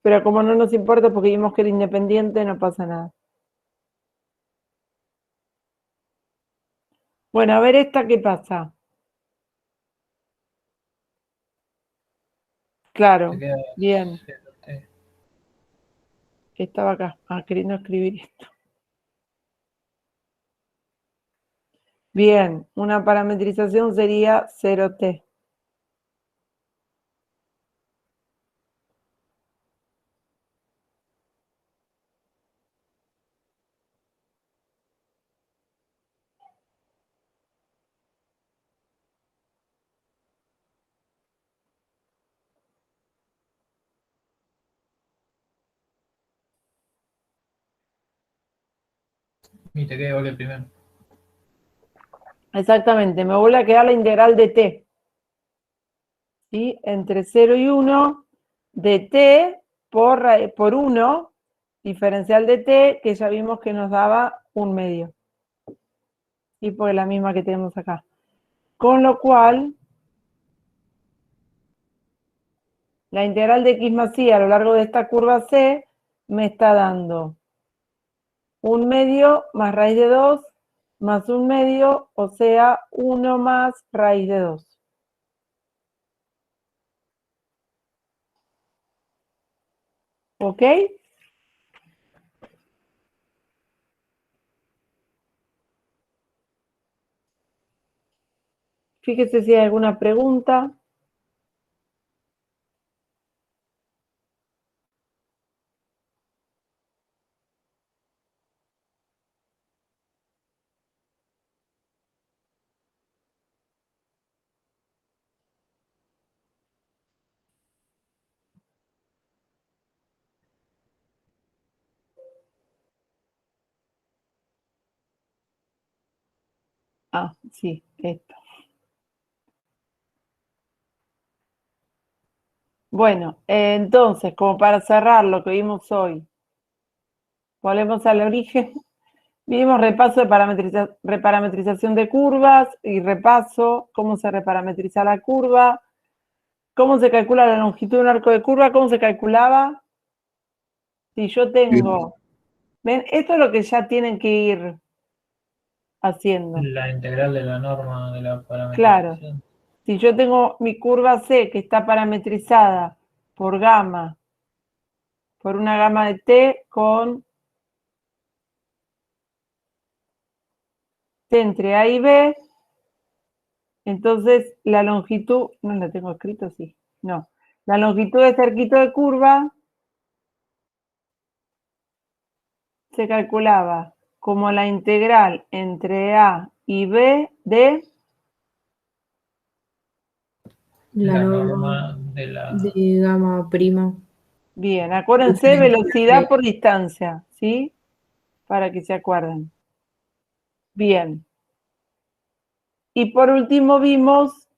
Pero como no nos importa porque vimos que era independiente, no pasa nada. Bueno, a ver esta qué pasa. Claro, Te queda bien. 0t. Estaba acá, queriendo escribir esto. Bien, una parametrización sería 0t. Y te queda igual que el primero. Exactamente, me vuelve a quedar la integral de t. ¿Sí? Entre 0 y 1 de t por 1, diferencial de t, que ya vimos que nos daba 1/2. Y por la misma que tenemos acá. Con lo cual, la integral de x más y a lo largo de esta curva C me está dando 1/2 más raíz de 2 más 1/2, o sea, 1 más raíz de 2. ¿Ok? Fíjese si hay alguna pregunta. Ah, sí, esto. Bueno, entonces, como para cerrar lo que vimos hoy, volvemos al origen. Vimos repaso de reparametrización de curvas y repaso cómo se reparametriza la curva, cómo se calcula la longitud de un arco de curva, cómo se calculaba. Si yo tengo, ven, esto es lo que ya tienen que ir haciendo. La integral de la norma de la Claro, parametrización. si yo tengo mi curva C que está parametrizada por gamma por una gama de t con t entre A y B. Entonces, la longitud, no la tengo escrito, sí, no. La longitud de este arquito de curva se calculaba como la integral entre A y B de La La norma norma de la... de gamma prima. Bien, acuérdense, velocidad por distancia, ¿sí? Para que se acuerden. Bien. Y por último vimos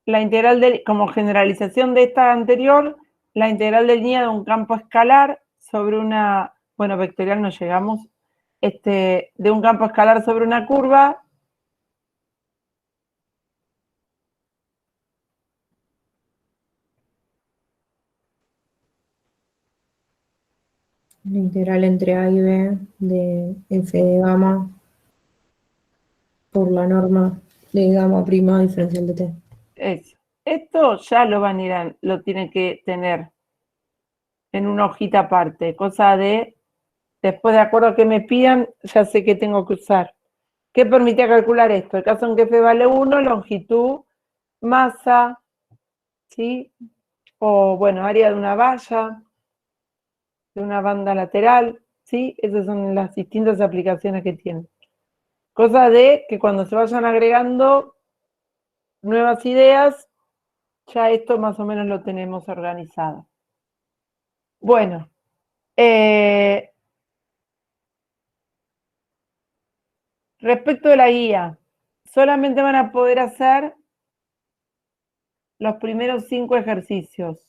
la integral como generalización de esta anterior, la integral del NIA de un campo escalar sobre una, bueno, vectorial no llegamos, de un campo escalar sobre una curva. La integral entre A y B de f de gamma por la norma de gamma prima diferencial de t. Esto ya lo tienen que tener en una hojita aparte, cosa de, después de acuerdo a que me pidan, ya sé que tengo que usar. ¿Qué permitía calcular esto? El caso en que f vale 1, longitud, masa, ¿sí? O, bueno, área de una valla, de una banda lateral, ¿sí? Esas son las distintas aplicaciones que tienen. Cosa de que cuando se vayan agregando nuevas ideas, ya esto más o menos lo tenemos organizado. Bueno, respecto de la guía, solamente van a poder hacer los primeros 5 ejercicios.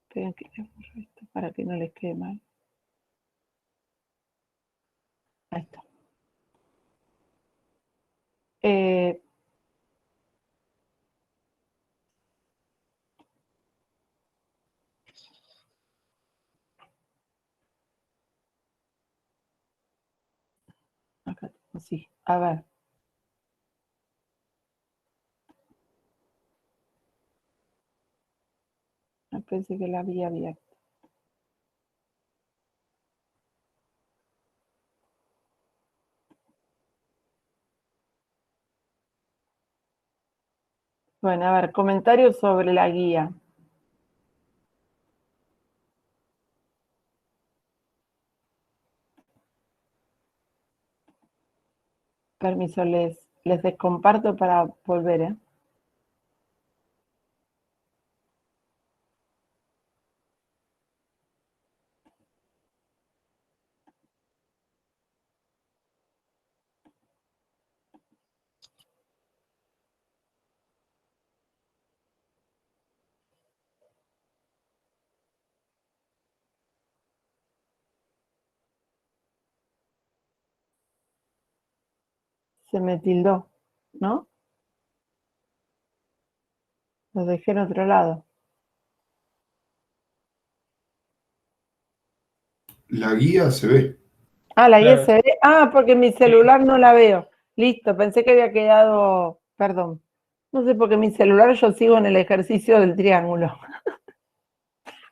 Esperen que le borro esto para que no les quede mal. Ahí está. Acá tengo, sí. A ver. Pensé que la había abierto. Bueno, a ver, comentarios sobre la guía. Permiso, les descomparto para volver, ¿eh? Se me tildó, ¿no? Los dejé en otro lado. La guía se ve. Ah, la guía Claro. se ve. Ah, porque mi celular no la veo. Listo, pensé que había quedado. Perdón. No sé, porque mi celular yo sigo en el ejercicio del triángulo.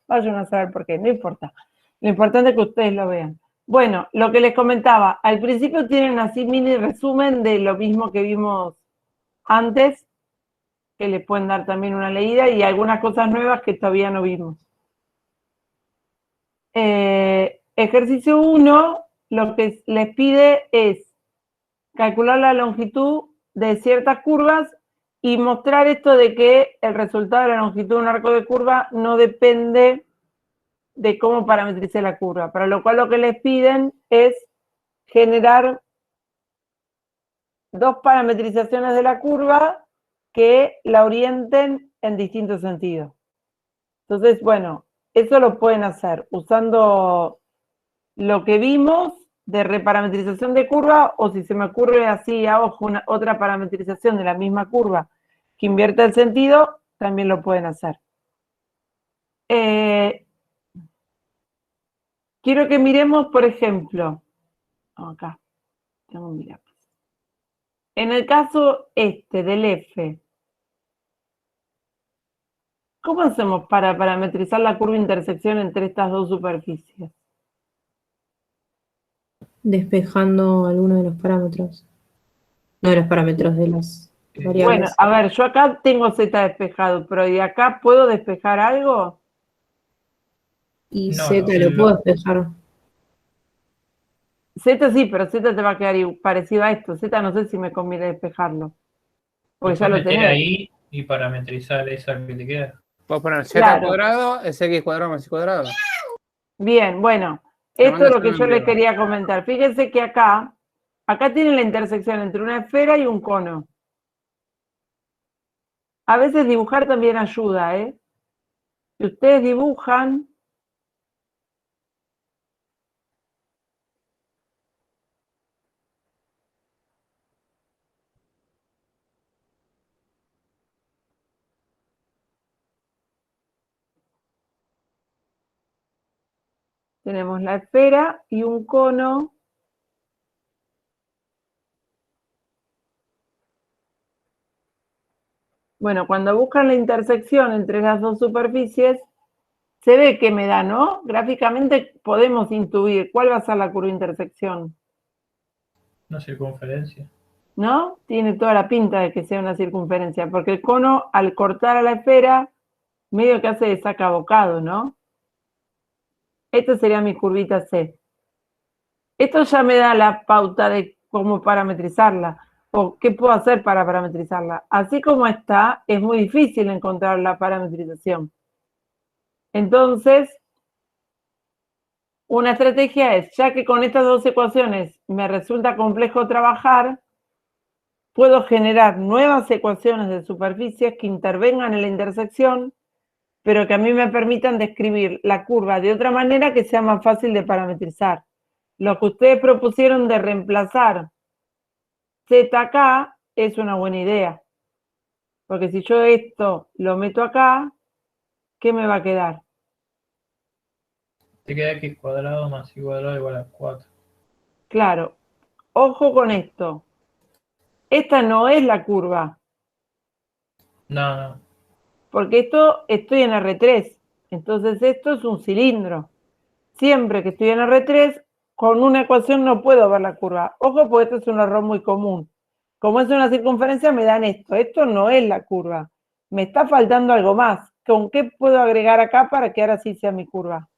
Vayan a saber por qué, no importa. Lo importante es que ustedes lo vean. Bueno, lo que les comentaba, al principio tienen así mini resumen de lo mismo que vimos antes, que les pueden dar también una leída, y algunas cosas nuevas que todavía no vimos. Ejercicio 1, lo que les pide es calcular la longitud de ciertas curvas y mostrar esto de que el resultado de la longitud de un arco de curva no depende de cómo parametrice la curva, para lo cual lo que les piden es generar 2 parametrizaciones de la curva que la orienten en distintos sentidos. Entonces, bueno, eso lo pueden hacer usando lo que vimos de reparametrización de curva, o si se me ocurre así a ojo otra parametrización de la misma curva que invierta el sentido, también lo pueden hacer. Quiero que miremos, por ejemplo, acá, tengo un lápiz. En el caso del F, ¿Cómo hacemos para parametrizar la curva de intersección entre estas dos superficies? Despejando alguno de los parámetros. No de los parámetros, de las Bueno, variables. a ver, yo acá tengo Z despejado, pero ¿de acá puedo despejar algo? Y No, Z no, lo puedo despejar. Z sí, pero Z te va a quedar parecido a esto. Z no sé si me conviene despejarlo. Porque ya lo meter tenés. ahí y parametrizar esa que te queda. Puedo poner z Claro. cuadrado es x cuadrado más y cuadrado. Bien, bueno, Te esto mando es lo que un yo les video. quería comentar. Fíjense que acá tienen la intersección entre una esfera y un cono. A veces dibujar también ayuda, ¿eh? Si ustedes dibujan, tenemos la esfera y un cono. Bueno, cuando buscan la intersección entre las dos superficies, se ve que me da, ¿no? Gráficamente podemos intuir cuál va a ser la curva de intersección, Una circunferencia. ¿no? Tiene toda la pinta de que sea una circunferencia, porque el cono, al cortar a la esfera, medio que hace de saca bocado, ¿no? Esta sería mi curvita C. Esto ya me da la pauta de cómo parametrizarla, o qué puedo hacer para parametrizarla. Así como está, es muy difícil encontrar la parametrización. Entonces, una estrategia es, ya que con estas dos ecuaciones me resulta complejo trabajar, puedo generar nuevas ecuaciones de superficies que intervengan en la intersección, pero que a mí me permitan describir la curva de otra manera que sea más fácil de parametrizar. Lo que ustedes propusieron de reemplazar Z acá es una buena idea. Porque si yo esto lo meto acá, ¿qué me va a quedar? Te queda x cuadrado más y cuadrado igual a 4. Claro, ojo con esto. Esta no es la curva, No, no. porque esto estoy en R3. Entonces esto es un cilindro. Siempre que estoy en R3, con una ecuación no puedo ver la curva. Ojo, porque esto es un error muy común. Como es una circunferencia, me dan esto. Esto no es la curva. Me está faltando algo más. ¿Con qué puedo agregar acá para que ahora sí sea mi curva?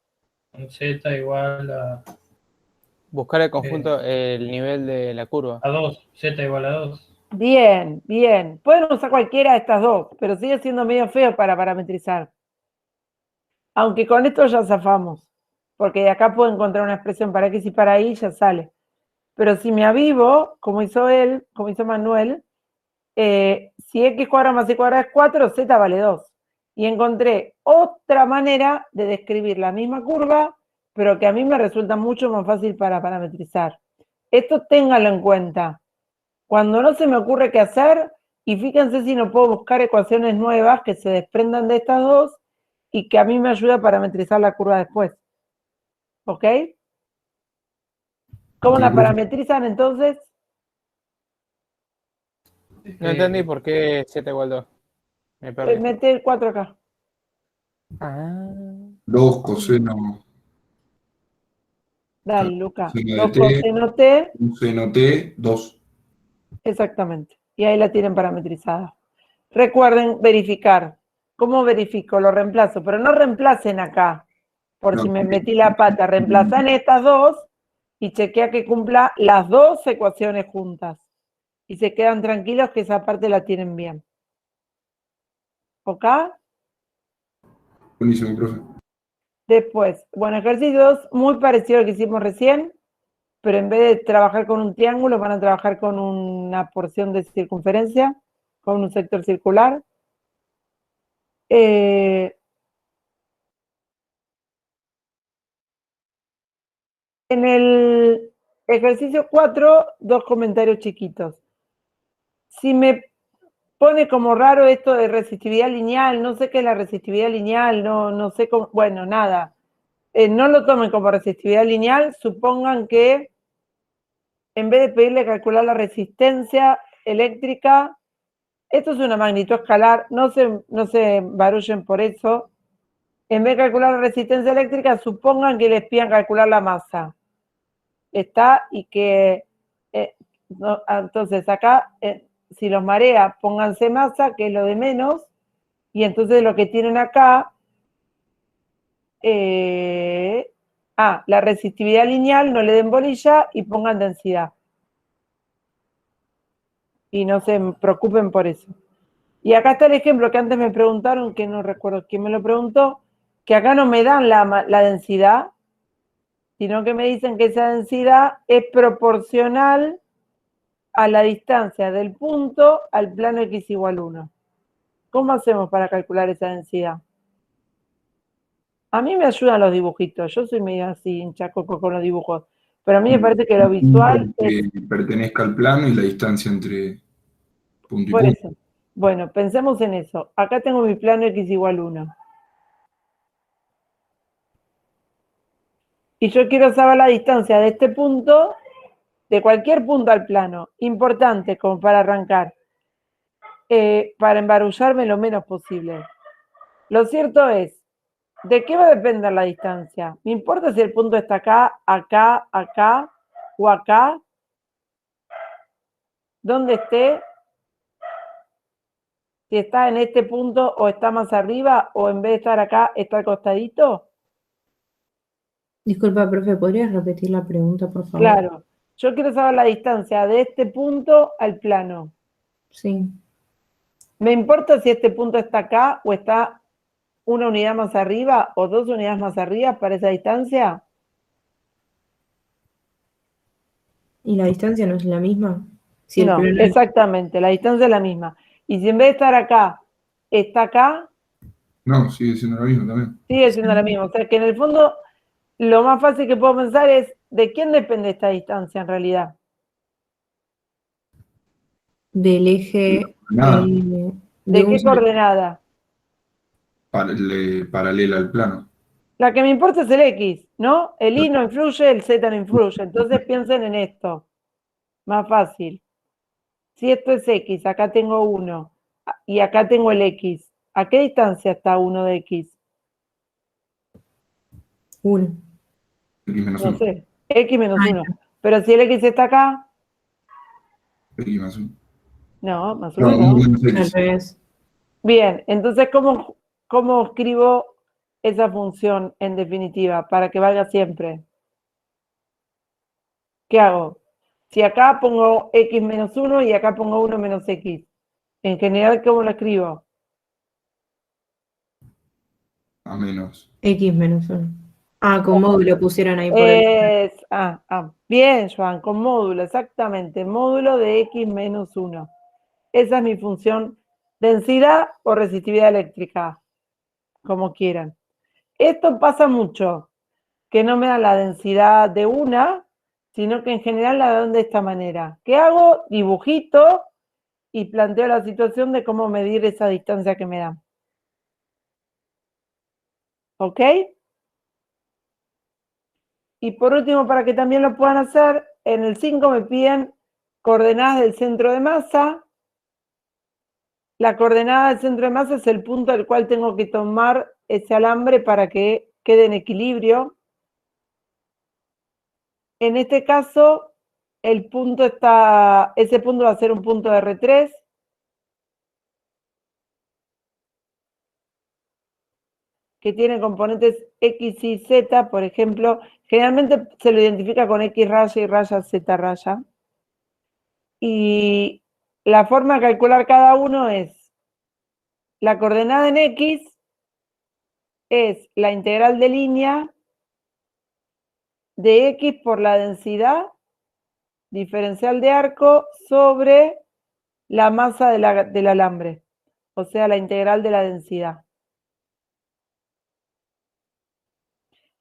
Un z igual Buscar el conjunto, el nivel de la curva. a 2. Z igual a 2. Bien, bien. Pueden usar cualquiera de estas dos, pero sigue siendo medio feo para parametrizar. Aunque con esto ya zafamos, porque de acá puedo encontrar una expresión para X y para Y, ya sale. Pero si me avivo, como hizo él, como hizo Manuel, si X cuadrado más Y cuadrado es 4, Z vale 2. Y encontré otra manera de describir la misma curva, pero que a mí me resulta mucho más fácil para parametrizar. Esto ténganlo en cuenta. Cuando no se me ocurre qué hacer, y fíjense si no puedo buscar ecuaciones nuevas que se desprendan de estas dos y que a mí me ayude a parametrizar la curva después. ¿Ok? ¿Cómo la parametrizan entonces? No entendí por qué z igual 2. Me perdí. Mete el 4 acá. Ah. 2 coseno, Dale, Luca. coseno de 2 t, coseno T, un seno t, 2. exactamente. Y ahí la tienen parametrizada. Recuerden verificar. ¿Cómo verifico? Lo reemplazo, pero no reemplacen acá, por No. si me metí la pata. Reemplazan estas dos y chequea que cumpla las dos ecuaciones juntas. Y se quedan tranquilos que esa parte la tienen bien. ¿Ok? Buenísimo, profe. Después, bueno, ejercicios muy parecido al que hicimos recién, pero en vez de trabajar con un triángulo, van a trabajar con una porción de circunferencia, con un sector circular. En el ejercicio 4, dos comentarios chiquitos. Si me pone como raro esto de resistividad lineal, no sé qué es la resistividad lineal, no sé cómo, bueno, nada. No lo tomen como resistividad lineal, supongan que en vez de pedirle calcular la resistencia eléctrica, Esto es una magnitud escalar, no se barullen por eso. En vez de calcular la resistencia eléctrica, supongan que les pidan calcular la masa. Está, y que, entonces acá, si los marea, pónganse masa, que es lo de menos, y entonces lo que tienen acá, la resistividad lineal, no le den bolilla y pongan densidad. Y no se preocupen por eso. Y acá está el ejemplo que antes me preguntaron, que no recuerdo quién me lo preguntó, que acá no me dan la densidad, sino que me dicen que esa densidad es proporcional a la distancia del punto al plano x igual 1. ¿Cómo hacemos para calcular esa densidad? A mí me ayudan los dibujitos, yo soy medio así hinchacoco con los dibujos, pero a mí me parece que lo visual es... Que pertenezca al plano y la distancia entre punto y Por punto. eso. Bueno, pensemos en eso. Acá tengo mi plano x igual 1. Y yo quiero saber la distancia de este punto, de cualquier punto al plano. Importante como para arrancar. Para embarullarme lo menos posible. Lo cierto es, ¿de qué va a depender la distancia? ¿Me importa si el punto está acá, acá, acá o acá? ¿Dónde esté? Si está en este punto o está más arriba o en vez de estar acá, está al costadito. Disculpa, profe, ¿podrías repetir la pregunta, por favor? Claro, yo quiero saber la distancia de este punto al plano. Sí. ¿Me importa si este punto está acá o está una unidad más arriba o 2 unidades más arriba para esa distancia? ¿Y la distancia no es la misma? Si el No, plano- exactamente, la distancia es la misma. Y si en vez de estar acá, está acá, No, sigue siendo lo mismo también. sigue siendo la misma. O sea que en el fondo, lo más fácil que puedo pensar es, ¿de quién depende esta distancia en realidad? Del eje Nada, de ¿De un qué solo- coordenada? paralela al plano. La que me importa es el X, ¿no? El Y no influye, el Z no influye. Entonces piensen en esto. Más fácil. Si esto es X, acá tengo 1 y acá tengo el X. ¿A qué distancia está 1 de X? uno. X menos No 1. sé. X menos Ay, 1. Pero si el X está acá, X más 1. no, más No, 1 no. menos al X. revés. Bien, entonces, ¿cómo escribo esa función en definitiva para que valga siempre? ¿Qué hago? Si acá pongo X menos 1 y acá pongo 1 menos X. En general, ¿cómo lo escribo? A menos. X menos 1. Ah, con módulo pusieron ahí por el... Bien, Joan, con módulo, exactamente. Módulo de X menos 1. Esa es mi función, densidad o resistividad eléctrica, como quieran. Esto pasa mucho, que no me dan la densidad de una, sino que en general la dan de esta manera. ¿Qué hago? Dibujito y planteo la situación de cómo medir esa distancia que me dan. ¿Ok? Y por último, para que también lo puedan hacer, en el 5 me piden coordenadas del centro de masa. La coordenada del centro de masa es el punto al cual tengo que tomar ese alambre para que quede en equilibrio. En este caso, ese punto va a ser un punto de R3. Que tiene componentes X y Z, por ejemplo, generalmente se lo identifica con X raya y raya Z raya. Y la forma de calcular cada uno es, la coordenada en X es la integral de línea de X por la densidad diferencial de arco sobre la masa del alambre, o sea, la integral de la densidad.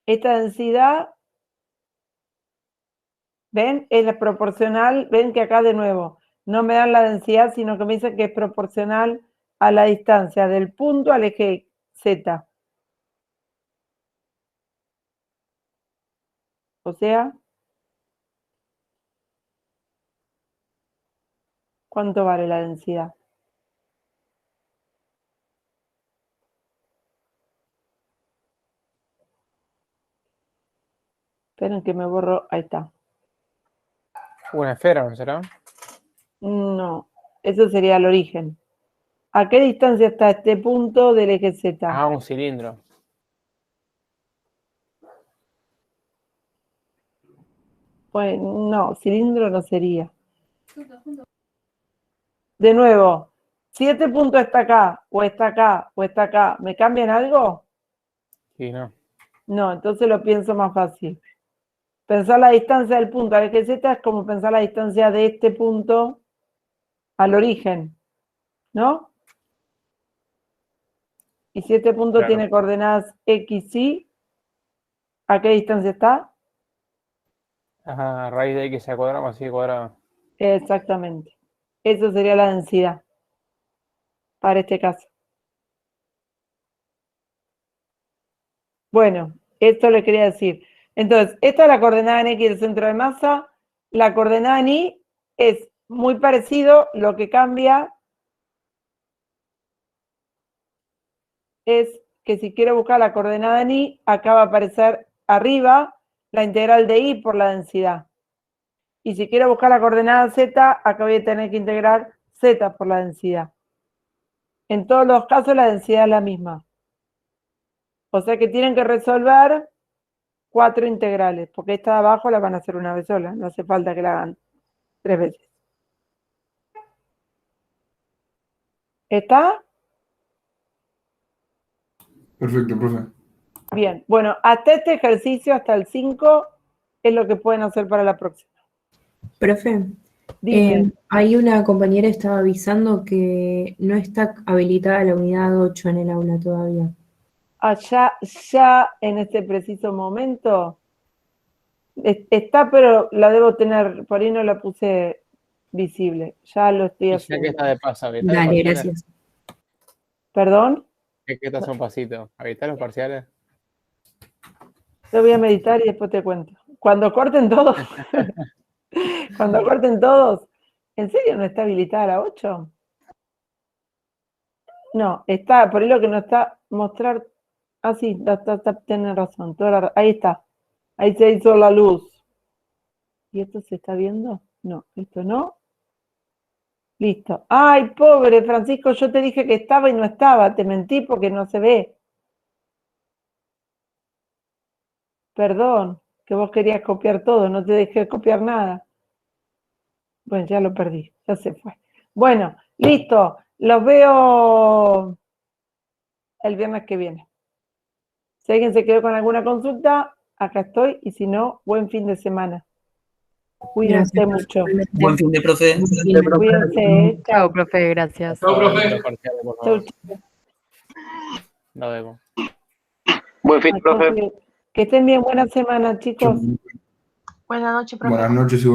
Esta densidad, ¿ven? Es la proporcional, ven que acá de nuevo no me dan la densidad, sino que me dicen que es proporcional a la distancia del punto al eje Z. O sea, ¿cuánto vale la densidad? Esperen que me borro. Ahí está. Una esfera, ¿no será? No, eso sería el origen. ¿A qué distancia está este punto del eje Z? Ah, un cilindro. Pues no, cilindro no sería. De nuevo, si este punto está acá, o está acá, o está acá, ¿me cambian algo? Sí, no. No, entonces lo pienso más fácil. Pensar la distancia del punto al eje Z es como pensar la distancia de este punto al origen, ¿no? Y si este punto Claro. tiene coordenadas X, Y, ¿a qué distancia está? Ajá, raíz de X al cuadrado más Y al cuadrado. Exactamente. Eso sería la densidad para este caso. Bueno, esto le quería decir. Entonces, esta es la coordenada en X del centro de masa. La coordenada en Y es muy parecido, lo que cambia es que si quiero buscar la coordenada en Y, acá va a aparecer arriba la integral de Y por la densidad. Y si quiero buscar la coordenada Z, acá voy a tener que integrar Z por la densidad. En todos los casos la densidad es la misma. O sea que tienen que resolver 4 integrales, porque esta de abajo la van a hacer una vez sola, no hace falta que la hagan 3 veces. ¿Está? Perfecto, profe. Bien. Bueno, hasta este ejercicio, hasta el 5, es lo que pueden hacer para la próxima. Profe, Dime. hay una compañera que estaba avisando que no está habilitada la unidad 8 en el aula todavía. Allá, ya en este preciso momento, está, pero la debo tener, por ahí no la puse visible. Ya lo estoy Y ya que haciendo. está de paso, ¿habilitar los Dale, parciales? gracias. ¿Perdón? Es que estás un pasito. ¿Habilitar los parciales? Lo voy a meditar y después te cuento. Cuando corten todos, cuando corten todos, ¿en serio no está habilitada la 8? No, está, por ahí lo que no está, mostrar, sí, tiene razón, ahí está, ahí se hizo la luz. ¿Y esto se está viendo? No, esto no. Listo. Ay, pobre Francisco, yo te dije que estaba y no estaba, te mentí porque no se ve. Perdón, que vos querías copiar todo, no te dejé copiar nada. Bueno, ya lo perdí, ya se fue. Bueno, listo, los veo el viernes que viene. Si alguien se quedó con alguna consulta, acá estoy, y si no, buen fin de semana. Cuídense Gracias, mucho. profe. Buen fin de profe. Cuídense. Chao, profe, gracias. Chao, profe. Los parciales, por Chau, favor. Nos vemos. Buen fin, profe. Que estén bien, buena semana, chicos. Buenas noches, profe. Buenas noches y